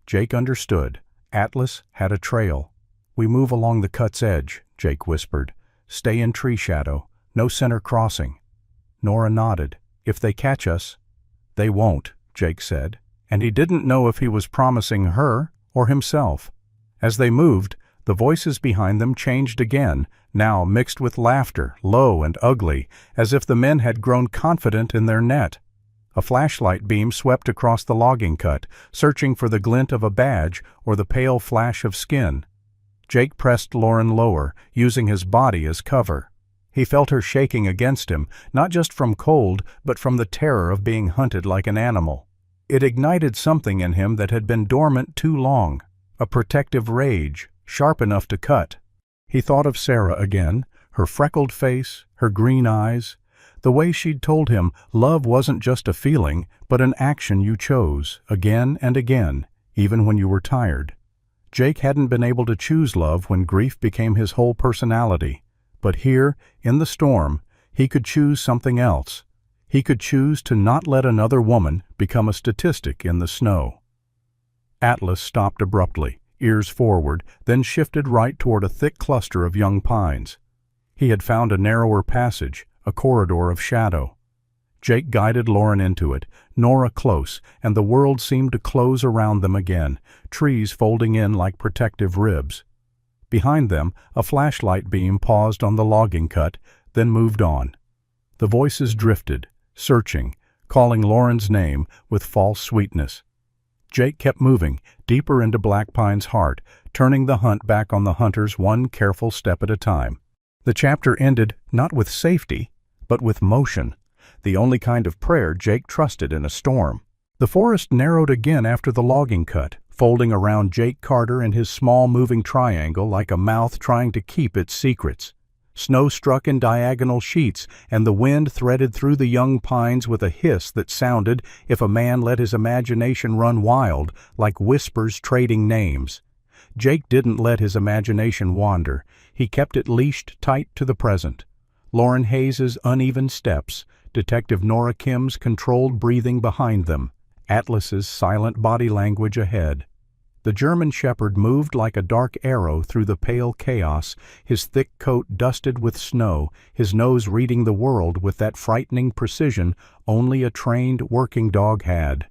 Jake understood. Atlas had a trail. "We move along the cut's edge," Jake whispered. "Stay in tree shadow, no center crossing." Nora nodded. "If they catch us—" "They won't," Jake said, and he didn't know if he was promising her or himself. As they moved, the voices behind them changed again, now mixed with laughter, low and ugly, as if the men had grown confident in their net. A flashlight beam swept across the logging cut, searching for the glint of a badge or the pale flash of skin. Jake pressed Lauren lower, using his body as cover. He felt her shaking against him, not just from cold, but from the terror of being hunted like an animal. It ignited something in him that had been dormant too long, a protective rage, sharp enough to cut. He thought of Sarah again, her freckled face, her green eyes, the way she'd told him love wasn't just a feeling, but an action you chose, again and again, even when you were tired. Jake hadn't been able to choose love when grief became his whole personality. But here, in the storm, he could choose something else. He could choose to not let another woman become a statistic in the snow. Atlas stopped abruptly, ears forward, then shifted right toward a thick cluster of young pines. He had found a narrower passage, a corridor of shadow. Jake guided Lauren into it, Nora close, and the world seemed to close around them again, trees folding in like protective ribs. Behind them, a flashlight beam paused on the logging cut, then moved on. The voices drifted, searching, calling Lauren's name with false sweetness. Jake kept moving, deeper into Black Pine's heart, turning the hunt back on the hunters one careful step at a time. The chapter ended not with safety, but with motion, the only kind of prayer Jake trusted in a storm. The forest narrowed again after the logging cut, folding around Jake Carter and his small moving triangle like a mouth trying to keep its secrets. Snow struck in diagonal sheets, and the wind threaded through the young pines with a hiss that sounded, if a man let his imagination run wild, like whispers trading names. Jake didn't let his imagination wander. He kept it leashed tight to the present. Lauren Hayes's uneven steps, Detective Nora Kim's controlled breathing behind them, Atlas's silent body language ahead. The German shepherd moved like a dark arrow through the pale chaos, his thick coat dusted with snow, his nose reading the world with that frightening precision only a trained working dog had.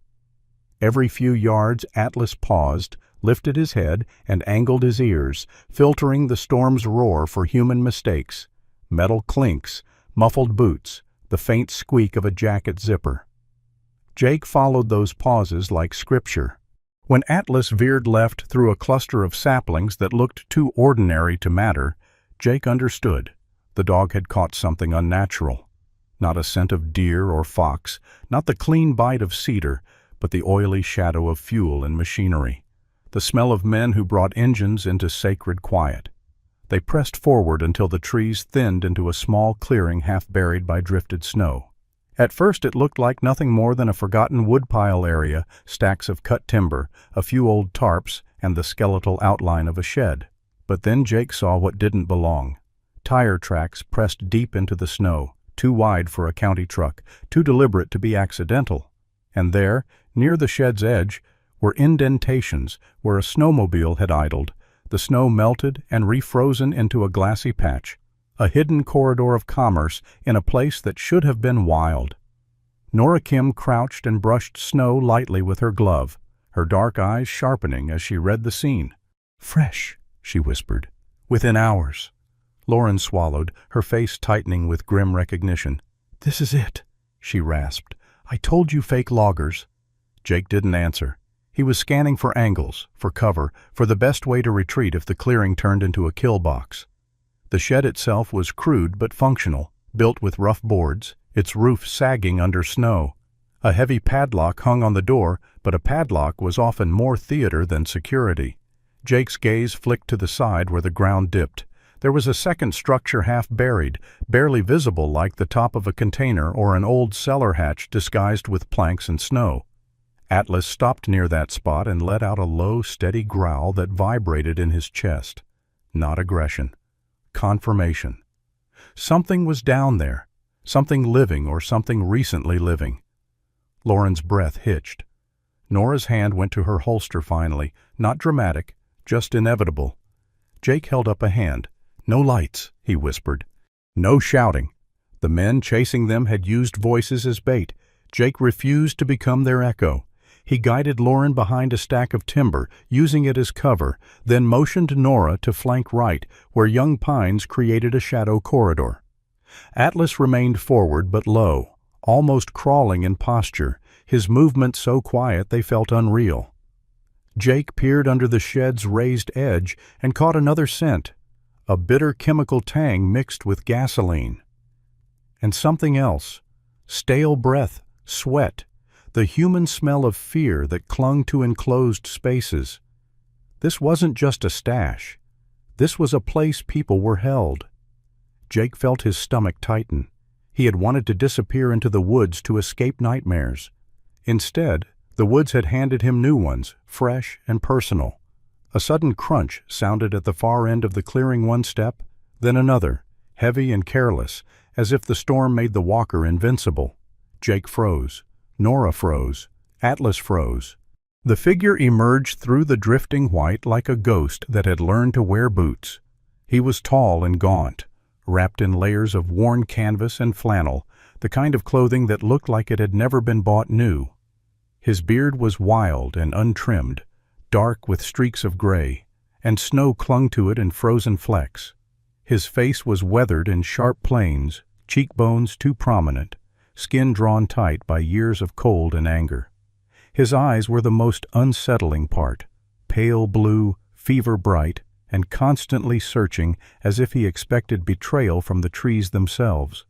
Every few yards Atlas paused, lifted his head, and angled his ears, filtering the storm's roar for human mistakes. Metal clinks, muffled boots, the faint squeak of a jacket zipper. Jake followed those pauses like scripture. When Atlas veered left through a cluster of saplings that looked too ordinary to matter, Jake understood. The dog had caught something unnatural. Not a scent of deer or fox, not the clean bite of cedar, but the oily shadow of fuel and machinery. The smell of men who brought engines into sacred quiet. They pressed forward until the trees thinned into a small clearing half buried by drifted snow. At first it looked like nothing more than a forgotten woodpile area, stacks of cut timber, a few old tarps, and the skeletal outline of a shed. But then Jake saw what didn't belong. Tire tracks pressed deep into the snow, too wide for a county truck, too deliberate to be accidental. And there, near the shed's edge, were indentations where a snowmobile had idled, the snow melted and refrozen into a glassy patch. A hidden corridor of commerce in a place that should have been wild. Nora Kim crouched and brushed snow lightly with her glove, her dark eyes sharpening as she read the scene. "Fresh," she whispered. "Within hours." Lauren swallowed, her face tightening with grim recognition. "This is it," she rasped. "I told you fake loggers." Jake didn't answer. He was scanning for angles, for cover, for the best way to retreat if the clearing turned into a kill box. The shed itself was crude but functional, built with rough boards, its roof sagging under snow. A heavy padlock hung on the door, but a padlock was often more theater than security. Jake's gaze flicked to the side where the ground dipped. There was a second structure half buried, barely visible like the top of a container or an old cellar hatch disguised with planks and snow. Atlas stopped near that spot and let out a low, steady growl that vibrated in his chest. Not aggression. Confirmation. Something was down there, something living or something recently living. Lauren's breath hitched. Nora's hand went to her holster finally, not dramatic, just inevitable. Jake held up a hand. "No lights," he whispered. No shouting. The men chasing them had used voices as bait. Jake refused to become their echo. He guided Lauren behind a stack of timber, using it as cover, then motioned Nora to flank right, where young pines created a shadow corridor. Atlas remained forward but low, almost crawling in posture, his movements so quiet they felt unreal. Jake peered under the shed's raised edge and caught another scent, a bitter chemical tang mixed with gasoline. And something else, stale breath, sweat, the human smell of fear that clung to enclosed spaces. This wasn't just a stash. This was a place people were held. Jake felt his stomach tighten. He had wanted to disappear into the woods to escape nightmares. Instead, the woods had handed him new ones, fresh and personal. A sudden crunch sounded at the far end of the clearing one step, then another, heavy and careless, as if the storm made the walker invincible. Jake froze. Nora froze. Atlas froze. The figure emerged through the drifting white like a ghost that had learned to wear boots. He was tall and gaunt, wrapped in layers of worn canvas and flannel, the kind of clothing that looked like it had never been bought new. His beard was wild and untrimmed, dark with streaks of gray, and snow clung to it in frozen flecks. His face was weathered in sharp planes, cheekbones too prominent, skin drawn tight by years of cold and anger. His eyes were the most unsettling part, pale blue, fever-bright, and constantly searching as if he expected betrayal from the trees themselves.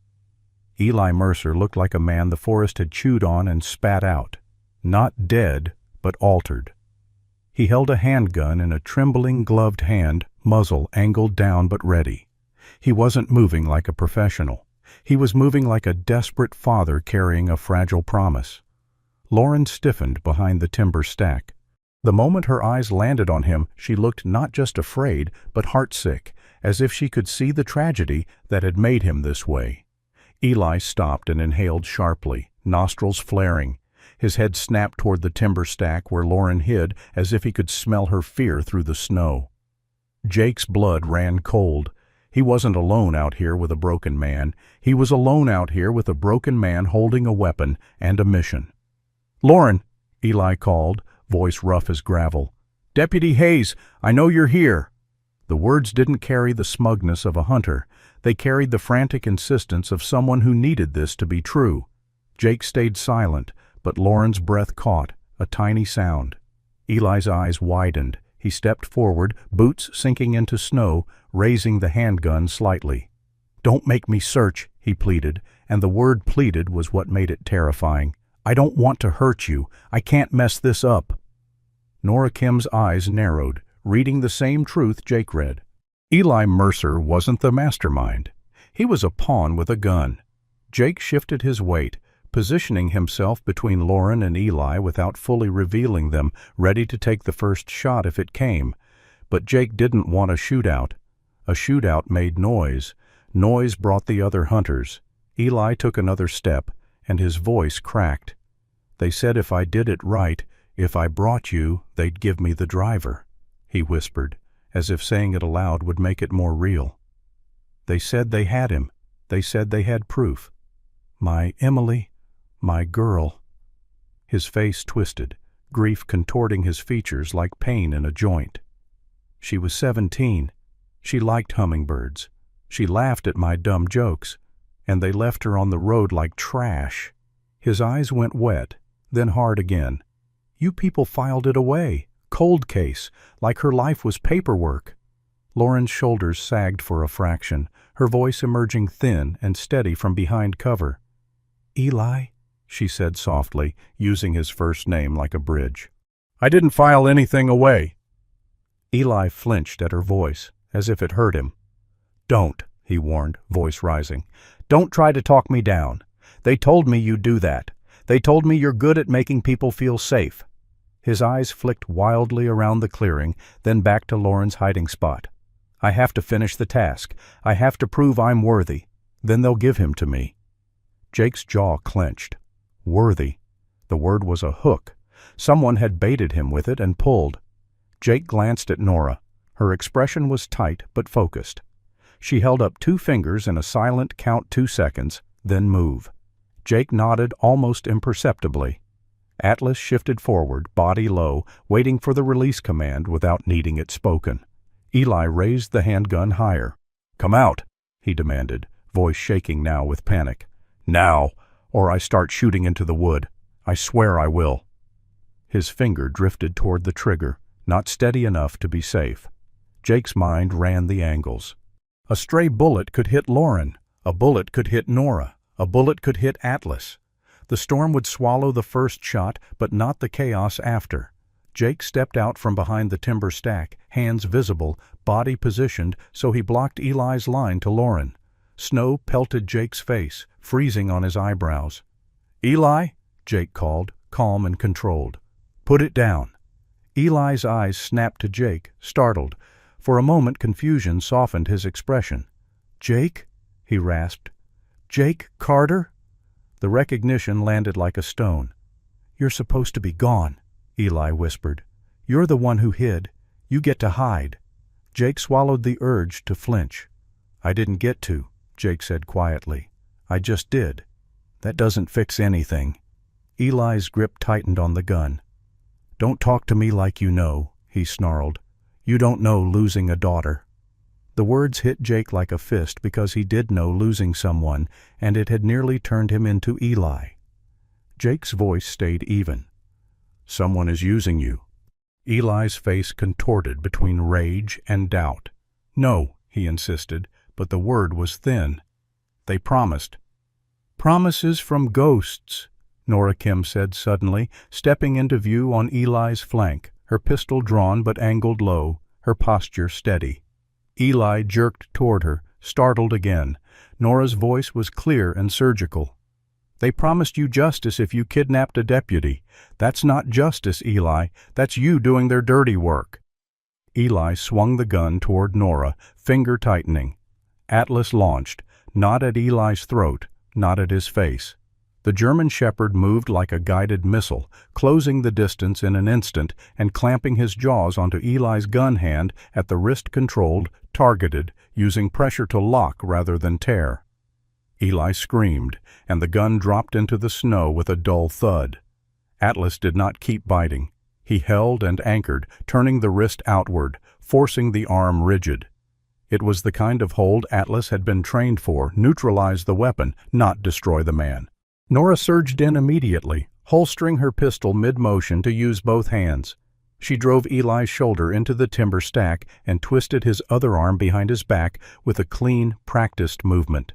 Eli Mercer looked like a man the forest had chewed on and spat out, not dead, but altered. He held a handgun in a trembling, gloved hand, muzzle angled down but ready. He wasn't moving like a professional. He was moving like a desperate father carrying a fragile promise. Lauren stiffened behind the timber stack. The moment her eyes landed on him, she looked not just afraid, but heartsick, as if she could see the tragedy that had made him this way. Eli stopped and inhaled sharply, nostrils flaring. His head snapped toward the timber stack where Lauren hid, as if he could smell her fear through the snow. Jake's blood ran cold. He wasn't alone out here with a broken man. He was alone out here with a broken man holding a weapon and a mission. "Lauren," Eli called, voice rough as gravel. "Deputy Hayes, I know you're here." The words didn't carry the smugness of a hunter. They carried the frantic insistence of someone who needed this to be true. Jake stayed silent, but Lauren's breath caught, a tiny sound. Eli's eyes widened. He stepped forward, boots sinking into snow, raising the handgun slightly. "Don't make me search," he pleaded, and the word pleaded was what made it terrifying. "I don't want to hurt you. I can't mess this up." Nora Kim's eyes narrowed, reading the same truth Jake read. Eli Mercer wasn't the mastermind. He was a pawn with a gun. Jake shifted his weight, positioning himself between Lauren and Eli without fully revealing them, ready to take the first shot if it came. But Jake didn't want a shootout. A shootout made noise. Noise brought the other hunters. Eli took another step, and his voice cracked. "They said if I did it right, if I brought you, they'd give me the driver," he whispered, as if saying it aloud would make it more real. "They said they had him. They said they had proof. My Emily, my girl." His face twisted, grief contorting his features like pain in a joint. "She was 17. She liked hummingbirds. She laughed at my dumb jokes, and they left her on the road like trash." His eyes went wet, then hard again. "You people filed it away. Cold case, like her life was paperwork." Lauren's shoulders sagged for a fraction, her voice emerging thin and steady from behind cover. "Eli," she said softly, using his first name like a bridge. "I didn't file anything away." Eli flinched at her voice, as if it hurt him. "Don't," he warned, voice rising. "Don't try to talk me down. They told me you'd do that. They told me you're good at making people feel safe." His eyes flicked wildly around the clearing, then back to Lauren's hiding spot. "I have to finish the task. I have to prove I'm worthy. Then they'll give him to me." Jake's jaw clenched. Worthy. The word was a hook. Someone had baited him with it and pulled. Jake glanced at Nora. Her expression was tight but focused. She held up 2 fingers in a silent count 2 seconds, then move. Jake nodded almost imperceptibly. Atlas shifted forward, body low, waiting for the release command without needing it spoken. Eli raised the handgun higher. "Come out," he demanded, voice shaking now with panic. "Now, or I start shooting into the wood. I swear I will." His finger drifted toward the trigger, not steady enough to be safe. Jake's mind ran the angles. A stray bullet could hit Lauren. A bullet could hit Nora. A bullet could hit Atlas. The storm would swallow the first shot, but not the chaos after. Jake stepped out from behind the timber stack, hands visible, body positioned so he blocked Eli's line to Lauren. Snow pelted Jake's face, freezing on his eyebrows. "Eli," Jake called, calm and controlled. "Put it down." Eli's eyes snapped to Jake, startled. For a moment confusion softened his expression. "Jake?" he rasped. "Jake Carter?" The recognition landed like a stone. "You're supposed to be gone," Eli whispered. "You're the one who hid. You get to hide." Jake swallowed the urge to flinch. "I didn't get to," Jake said quietly. "I just did. That doesn't fix anything." Eli's grip tightened on the gun. "Don't talk to me like you know," he snarled. You don't know losing a daughter." The words hit Jake like a fist because he did know losing someone, and it had nearly turned him into Eli. Jake's voice stayed even. "Someone is using you." Eli's face contorted between rage and doubt. "No," he insisted, but the word was thin. "They promised." "Promises from ghosts," Nora Kim said suddenly, stepping into view on Eli's flank, her pistol drawn but angled low, her posture steady. Eli jerked toward her, startled again. Nora's voice was clear and surgical. "They promised you justice if you kidnapped a deputy. That's not justice, Eli. That's you doing their dirty work." Eli swung the gun toward Nora, finger tightening. Atlas launched, not at Eli's throat, not at his face. The German Shepherd moved like a guided missile, closing the distance in an instant and clamping his jaws onto Eli's gun hand at the wrist-controlled, targeted, using pressure to lock rather than tear. Eli screamed, and the gun dropped into the snow with a dull thud. Atlas did not keep biting. He held and anchored, turning the wrist outward, forcing the arm rigid. It was the kind of hold Atlas had been trained for, neutralize the weapon, not destroy the man. Nora surged in immediately, holstering her pistol mid-motion to use both hands. She drove Eli's shoulder into the timber stack and twisted his other arm behind his back with a clean, practiced movement.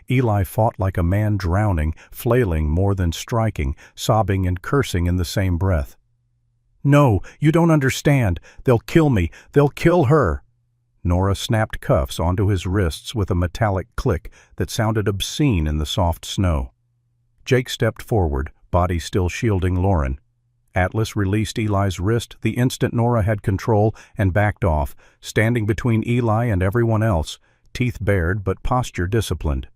Eli fought like a man drowning, flailing more than striking, sobbing and cursing in the same breath. "No, you don't understand. They'll kill me. They'll kill her." Nora snapped cuffs onto his wrists with a metallic click that sounded obscene in the soft snow. Jake stepped forward, body still shielding Lauren. Atlas released Eli's wrist the instant Nora had control and backed off, standing between Eli and everyone else, teeth bared but posture disciplined.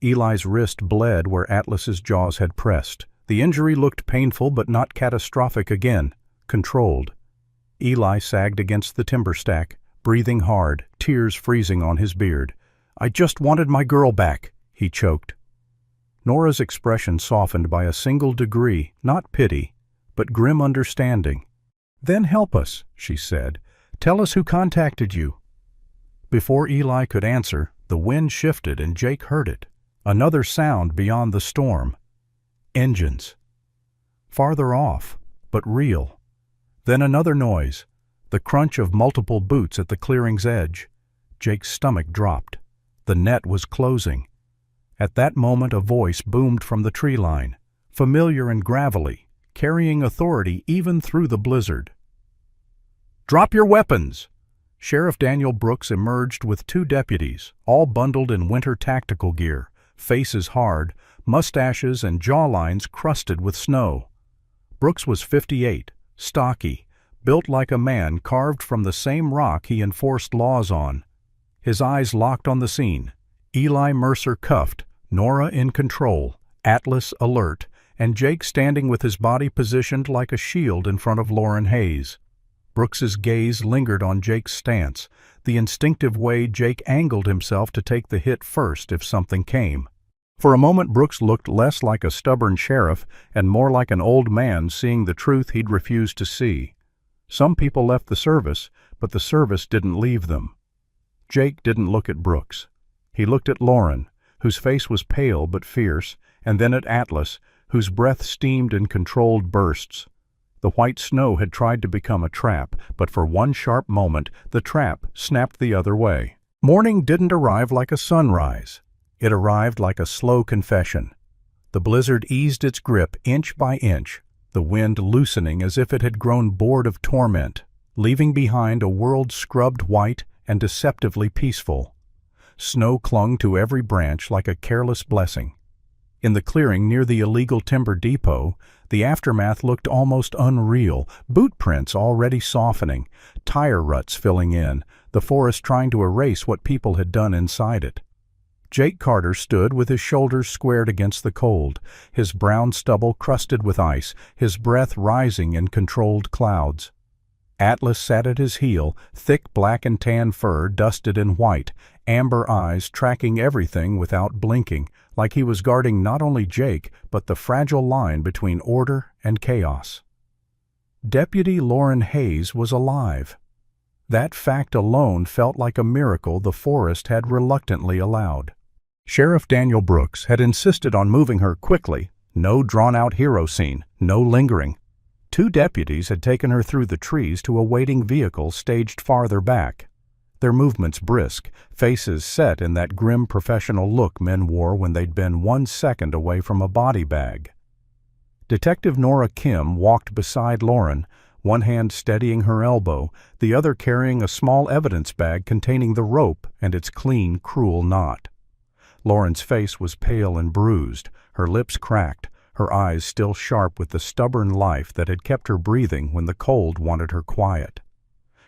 Eli's wrist bled where Atlas's jaws had pressed. The injury looked painful but not catastrophic again, controlled. Eli sagged against the timber stack, breathing hard, tears freezing on his beard. "I just wanted my girl back," he choked. Nora's expression softened by a single degree, not pity, but grim understanding. "Then help us," she said. "Tell us who contacted you." Before Eli could answer, the wind shifted and Jake heard it. Another sound beyond the storm. Engines. Farther off, but real. Then another noise, the crunch of multiple boots at the clearing's edge. Jake's stomach dropped. The net was closing. At that moment a voice boomed from the tree line, familiar and gravelly, carrying authority even through the blizzard. "Drop your weapons!" Sheriff Daniel Brooks emerged with 2 deputies, all bundled in winter tactical gear, faces hard, mustaches and jawlines crusted with snow. Brooks was 58, stocky, built like a man carved from the same rock he enforced laws on. His eyes locked on the scene. Eli Mercer cuffed, Nora in control, Atlas alert, and Jake standing with his body positioned like a shield in front of Lauren Hayes. Brooks's gaze lingered on Jake's stance, the instinctive way Jake angled himself to take the hit first if something came. For a moment Brooks looked less like a stubborn sheriff and more like an old man seeing the truth he'd refused to see. Some people left the service, but the service didn't leave them. Jake didn't look at Brooks. He looked at Lauren, whose face was pale but fierce, and then at Atlas, whose breath steamed in controlled bursts. The white snow had tried to become a trap, but for one sharp moment the trap snapped the other way. Morning didn't arrive like a sunrise. It arrived like a slow confession. The blizzard eased its grip inch by inch, the wind loosening as if it had grown bored of torment, leaving behind a world scrubbed white and deceptively peaceful. Snow clung to every branch like a careless blessing. In the clearing near the illegal timber depot, the aftermath looked almost unreal, boot prints already softening, tire ruts filling in, the forest trying to erase what people had done inside it. Jake Carter stood with his shoulders squared against the cold, his brown stubble crusted with ice, his breath rising in controlled clouds. Atlas sat at his heel, thick black and tan fur dusted in white, amber eyes tracking everything without blinking, like he was guarding not only Jake, but the fragile line between order and chaos. Deputy Lauren Hayes was alive. That fact alone felt like a miracle the forest had reluctantly allowed. Sheriff Daniel Brooks had insisted on moving her quickly. No drawn-out hero scene, no lingering. 2 deputies had taken her through the trees to a waiting vehicle staged farther back. Their movements brisk, faces set in that grim professional look men wore when they'd been 1 second away from a body bag. Detective Nora Kim walked beside Lauren, one hand steadying her elbow, the other carrying a small evidence bag containing the rope and its clean, cruel knot. Lauren's face was pale and bruised, her lips cracked, her eyes still sharp with the stubborn life that had kept her breathing when the cold wanted her quiet.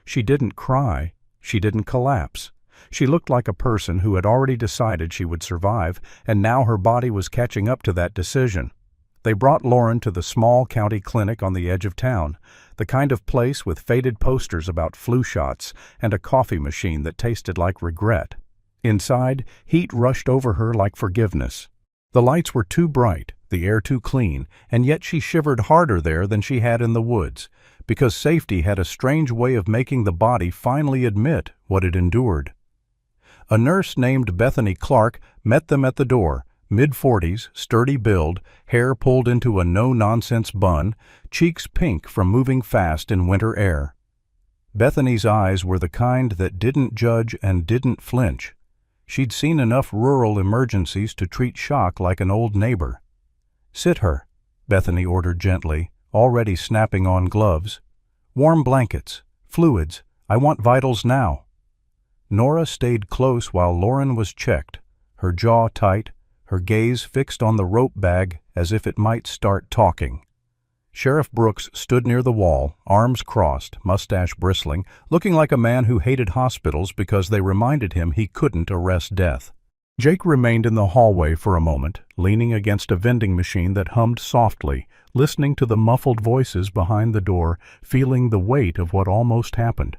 She didn't cry. She didn't collapse. She looked like a person who had already decided she would survive, and now her body was catching up to that decision. They brought Lauren to the small county clinic on the edge of town, the kind of place with faded posters about flu shots and a coffee machine that tasted like regret. Inside, heat rushed over her like forgiveness. The lights were too bright, the air too clean, and yet she shivered harder there than she had in the woods, because safety had a strange way of making the body finally admit what it endured. A nurse named Bethany Clark met them at the door, mid-40s, sturdy build, hair pulled into a no-nonsense bun, cheeks pink from moving fast in winter air. Bethany's eyes were the kind that didn't judge and didn't flinch. She'd seen enough rural emergencies to treat shock like an old neighbor. "Sit her," Bethany ordered gently, already snapping on gloves. "Warm blankets, fluids, I want vitals now." Nora stayed close while Lauren was checked, her jaw tight, her gaze fixed on the rope bag as if it might start talking. Sheriff Brooks stood near the wall, arms crossed, mustache bristling, looking like a man who hated hospitals because they reminded him he couldn't arrest death. Jake remained in the hallway for a moment, leaning against a vending machine that hummed softly, listening to the muffled voices behind the door, feeling the weight of what almost happened.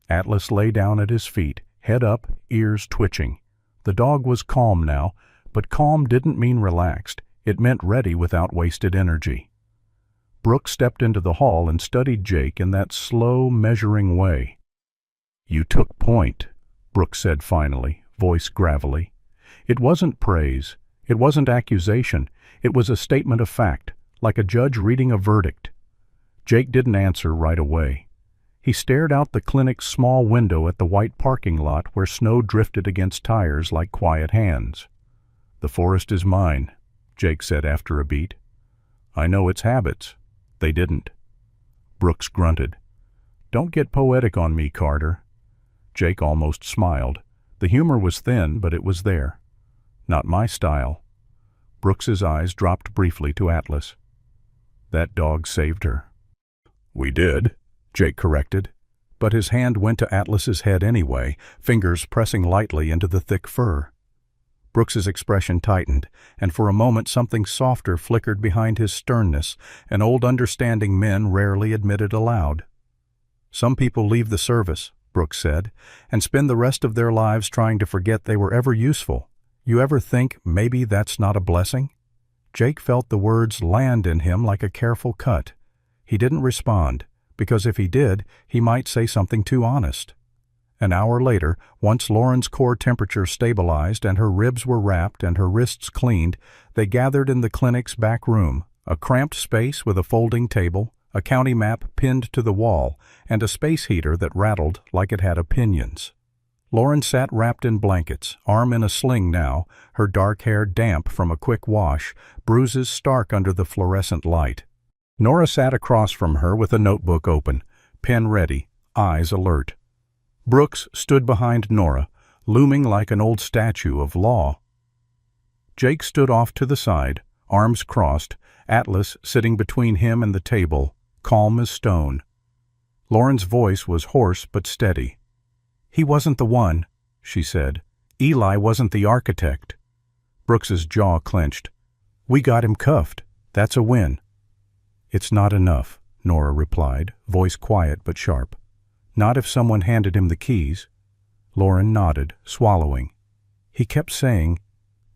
Atlas lay down at his feet, head up, ears twitching. The dog was calm now, but calm didn't mean relaxed. It meant ready without wasted energy. Brooks stepped into the hall and studied Jake in that slow, measuring way. "You took point," Brooks said finally, voice gravelly. It wasn't praise. It wasn't accusation. It was a statement of fact, like a judge reading a verdict. Jake didn't answer right away. He stared out the clinic's small window at the white parking lot where snow drifted against tires like quiet hands. "The forest is mine," Jake said after a beat. "I know its habits. They didn't." Brooks grunted. "Don't get poetic on me, Carter." Jake almost smiled. The humor was thin, but it was there. "Not my style." Brooks's eyes dropped briefly to Atlas. "That dog saved her." "We did," Jake corrected, but his hand went to Atlas's head anyway, fingers pressing lightly into the thick fur. Brooks's expression tightened, and for a moment something softer flickered behind his sternness, an old understanding men rarely admitted aloud. "Some people leave the service," Brooks said, "and spend the rest of their lives trying to forget they were ever useful. You ever think maybe that's not a blessing?" Jake felt the words land in him like a careful cut. He didn't respond, because if he did, he might say something too honest. An hour later, once Lauren's core temperature stabilized and her ribs were wrapped and her wrists cleaned, they gathered in the clinic's back room, a cramped space with a folding table, a county map pinned to the wall, and a space heater that rattled like it had opinions. Lauren sat wrapped in blankets, arm in a sling now, her dark hair damp from a quick wash, bruises stark under the fluorescent light. Nora sat across from her with a notebook open, pen ready, eyes alert. Brooks stood behind Nora, looming like an old statue of law. Jake stood off to the side, arms crossed, Atlas sitting between him and the table, calm as stone. Lauren's voice was hoarse but steady. "He wasn't the one," she said. "Eli wasn't the architect." Brooks's jaw clenched. "We got him cuffed. That's a win." "It's not enough," Nora replied, voice quiet but sharp. "Not if someone handed him the keys." Lauren nodded, swallowing. "He kept saying,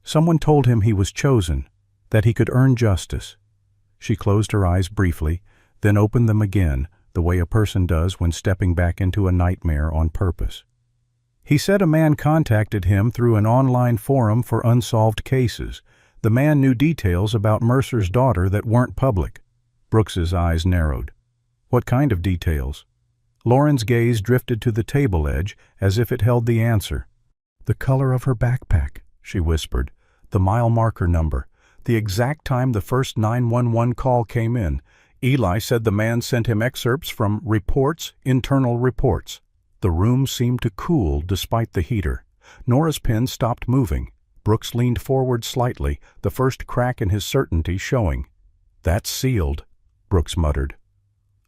someone told him he was chosen, that he could earn justice." She closed her eyes briefly, then opened them again, the way a person does when stepping back into a nightmare on purpose. He said a man contacted him through an online forum for unsolved cases. The man knew details about Mercer's daughter that weren't public. Brooks's eyes narrowed. What kind of details? Lauren's gaze drifted to the table edge as if it held the answer. The color of her backpack, she whispered. The mile marker number. The exact time the first 911 call came in. Eli said the man sent him excerpts from reports, internal reports. The room seemed to cool despite the heater. Nora's pen stopped moving. Brooks leaned forward slightly, the first crack in his certainty showing. That's sealed, Brooks muttered.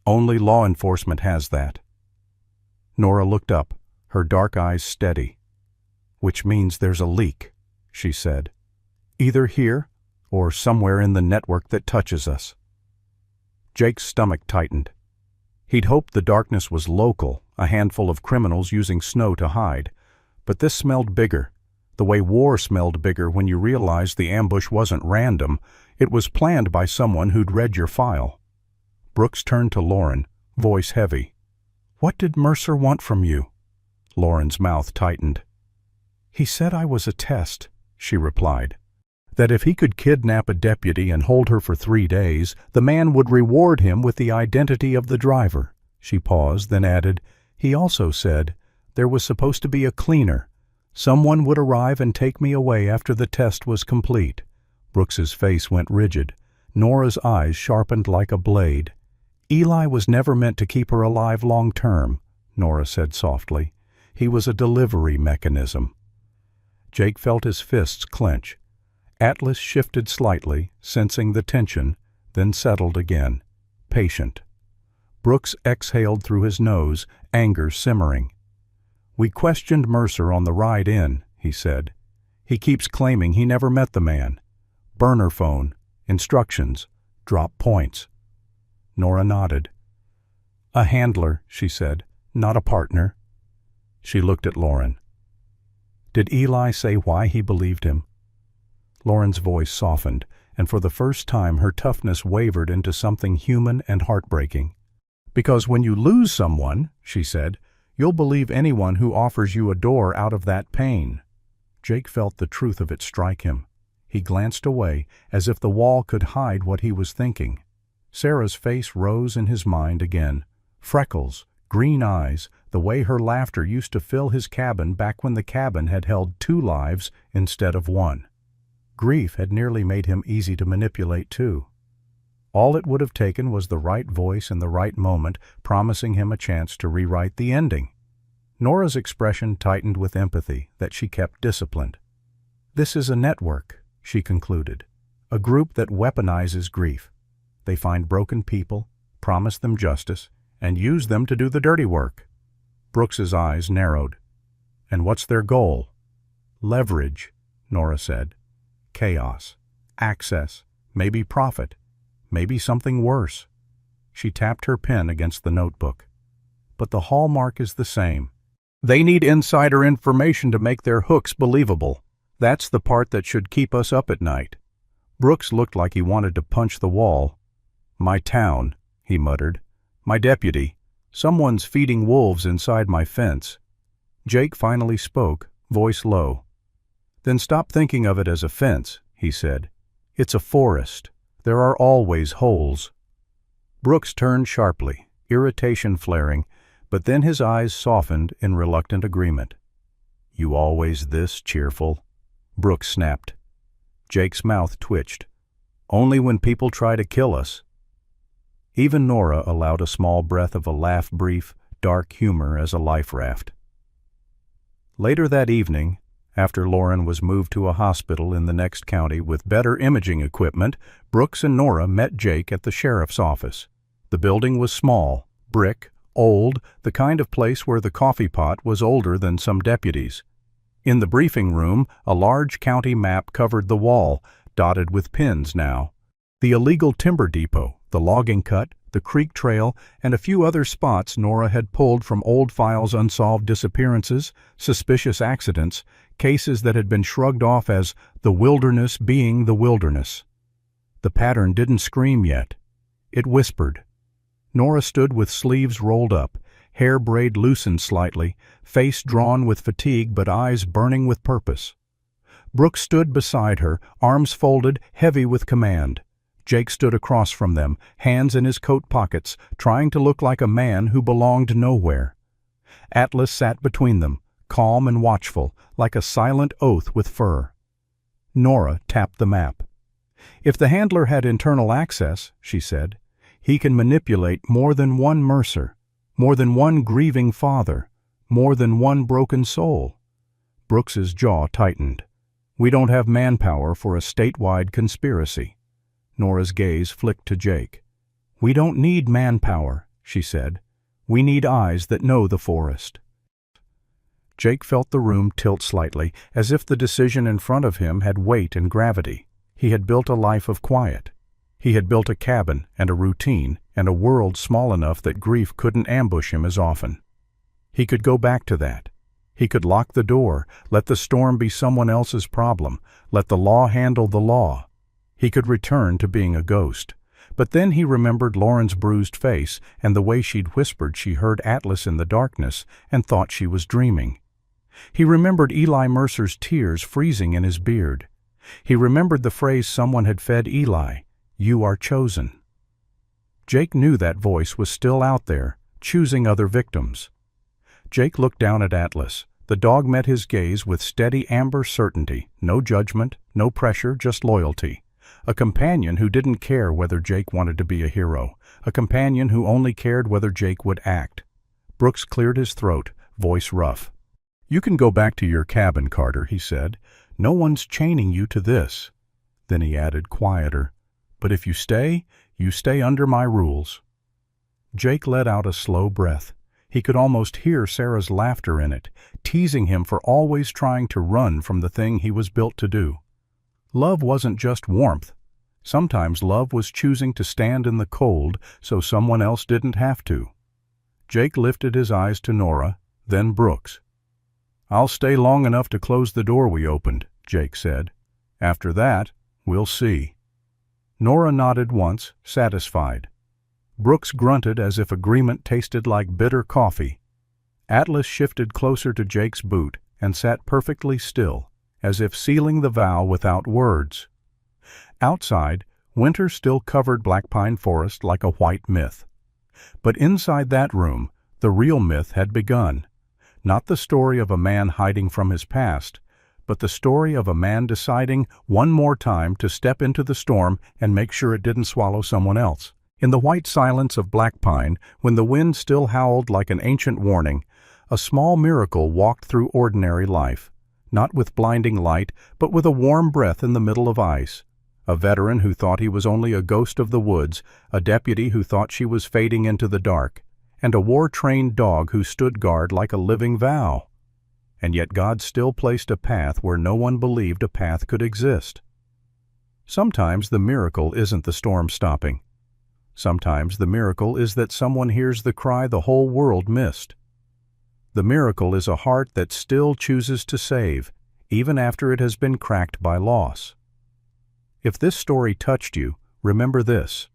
Only law enforcement has that. Nora looked up, her dark eyes steady. Which means there's a leak, she said. Either here or somewhere in the network that touches us. Jake's stomach tightened. He'd hoped the darkness was local, a handful of criminals using snow to hide. But this smelled bigger, the way war smelled bigger when you realized the ambush wasn't random, it was planned by someone who'd read your file. Brooks turned to Lauren, voice heavy. What did Mercer want from you? Lauren's mouth tightened. He said I was a test, she replied. That if he could kidnap a deputy and hold her for 3 days, the man would reward him with the identity of the driver. She paused, then added, he also said there was supposed to be a cleaner. Someone would arrive and take me away after the test was complete. Brooks's face went rigid. Nora's eyes sharpened like a blade. Eli was never meant to keep her alive long term, Nora said softly. He was a delivery mechanism. Jake felt his fists clench. Atlas shifted slightly, sensing the tension, then settled again, patient. Brooks exhaled through his nose, anger simmering. We questioned Mercer on the ride in, he said. He keeps claiming he never met the man. Burner phone, instructions, drop points. Nora nodded. A handler, she said, not a partner. She looked at Lauren. Did Eli say why he believed him? Lauren's voice softened, and for the first time her toughness wavered into something human and heartbreaking. Because when you lose someone, she said, you'll believe anyone who offers you a door out of that pain. Jake felt the truth of it strike him. He glanced away, as if the wall could hide what he was thinking. Sarah's face rose in his mind again. Freckles, green eyes, the way her laughter used to fill his cabin back when the cabin had held 2 lives instead of 1. Grief had nearly made him easy to manipulate, too. All it would have taken was the right voice in the right moment, promising him a chance to rewrite the ending. Nora's expression tightened with empathy that she kept disciplined. This is a network, she concluded, a group that weaponizes grief. They find broken people, promise them justice, and use them to do the dirty work. Brooks's eyes narrowed. And what's their goal? Leverage, Nora said. Chaos, access, maybe profit, maybe something worse. She tapped her pen against the notebook. But the hallmark is the same. They need insider information to make their hooks believable. That's the part that should keep us up at night. Brooks looked like he wanted to punch the wall. My town, he muttered. My deputy. Someone's feeding wolves inside my fence. Jake finally spoke, voice low. Then stop thinking of it as a fence, he said. It's a forest. There are always holes. Brooks turned sharply, irritation flaring, but then his eyes softened in reluctant agreement. You always this cheerful? Brooks snapped. Jake's mouth twitched. Only when people try to kill us. Even Nora allowed a small breath of a laugh, brief, dark humor as a life raft. Later that evening, after Lauren was moved to a hospital in the next county with better imaging equipment, Brooks and Nora met Jake at the sheriff's office. The building was small, brick, old, the kind of place where the coffee pot was older than some deputies. In the briefing room, a large county map covered the wall, dotted with pins now. The illegal timber depot, the logging cut, the creek trail, and a few other spots Nora had pulled from old files, unsolved disappearances, suspicious accidents, cases that had been shrugged off as the wilderness being the wilderness. The pattern didn't scream yet. It whispered. Nora stood with sleeves rolled up, hair braid loosened slightly, face drawn with fatigue but eyes burning with purpose. Brooks stood beside her, arms folded, heavy with command. Jake stood across from them, hands in his coat pockets, trying to look like a man who belonged nowhere. Atlas sat between them, calm and watchful, like a silent oath with fur. Nora tapped the map. "If the handler had internal access," she said, "he can manipulate more than one Mercer, more than one grieving father, more than one broken soul." Brooks's jaw tightened. "We don't have manpower for a statewide conspiracy." Nora's gaze flicked to Jake. "We don't need manpower," she said. "We need eyes that know the forest." Jake felt the room tilt slightly, as if the decision in front of him had weight and gravity. He had built a life of quiet. He had built a cabin and a routine and a world small enough that grief couldn't ambush him as often. He could go back to that. He could lock the door, let the storm be someone else's problem, let the law handle the law. He could return to being a ghost. But then he remembered Lauren's bruised face and the way she'd whispered she heard Atlas in the darkness and thought she was dreaming. He remembered Eli Mercer's tears freezing in his beard. He remembered the phrase someone had fed Eli, "You are chosen." Jake knew that voice was still out there, choosing other victims. Jake looked down at Atlas. The dog met his gaze with steady amber certainty, no judgment, no pressure, just loyalty. A companion who didn't care whether Jake wanted to be a hero, a companion who only cared whether Jake would act. Brooks cleared his throat, voice rough. "You can go back to your cabin, Carter," he said. "No one's chaining you to this." Then he added, quieter, "But if you stay under my rules." Jake let out a slow breath. He could almost hear Sarah's laughter in it, teasing him for always trying to run from the thing he was built to do. Love wasn't just warmth. Sometimes love was choosing to stand in the cold so someone else didn't have to. Jake lifted his eyes to Nora, then Brooks. "I'll stay long enough to close the door we opened," Jake said. "After that, we'll see." Nora nodded once, satisfied. Brooks grunted as if agreement tasted like bitter coffee. Atlas shifted closer to Jake's boot and sat perfectly still, as if sealing the vow without words. Outside, winter still covered Black Pine Forest like a white myth. But inside that room, the real myth had begun. Not the story of a man hiding from his past, but the story of a man deciding one more time to step into the storm and make sure it didn't swallow someone else. In the white silence of Black Pine, when the wind still howled like an ancient warning, a small miracle walked through ordinary life. Not with blinding light, but with a warm breath in the middle of ice. A veteran who thought he was only a ghost of the woods, a deputy who thought she was fading into the dark, and a war-trained dog who stood guard like a living vow. And yet God still placed a path where no one believed a path could exist. Sometimes the miracle isn't the storm stopping. Sometimes the miracle is that someone hears the cry the whole world missed. The miracle is a heart that still chooses to save, even after it has been cracked by loss. If this story touched you, remember this.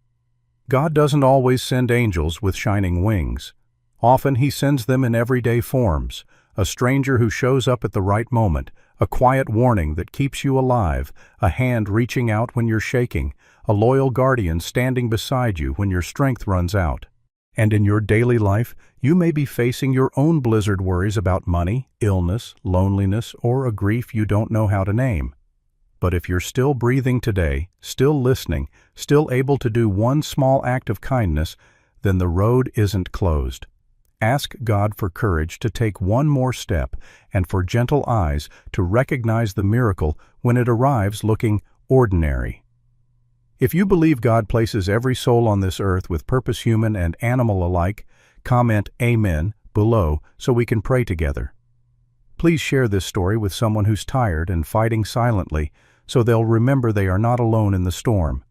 God doesn't always send angels with shining wings. Often He sends them in everyday forms, a stranger who shows up at the right moment, a quiet warning that keeps you alive, a hand reaching out when you're shaking, a loyal guardian standing beside you when your strength runs out. And in your daily life, you may be facing your own blizzard worries about money, illness, loneliness, or a grief you don't know how to name. But if you're still breathing today, still listening, still able to do one small act of kindness, then the road isn't closed. Ask God for courage to take one more step and for gentle eyes to recognize the miracle when it arrives looking ordinary. If you believe God places every soul on this earth with purpose, human and animal alike, comment Amen below so we can pray together. Please share this story with someone who's tired and fighting silently so they'll remember they are not alone in the storm.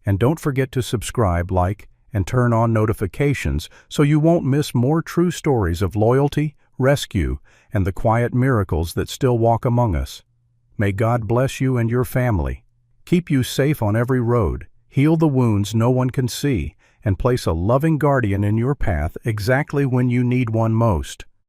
And don't forget to subscribe, like, and turn on notifications so you won't miss more true stories of loyalty, rescue, and the quiet miracles that still walk among us. May God bless you and your family, keep you safe on every road, heal the wounds no one can see, and place a loving guardian in your path exactly when you need one most.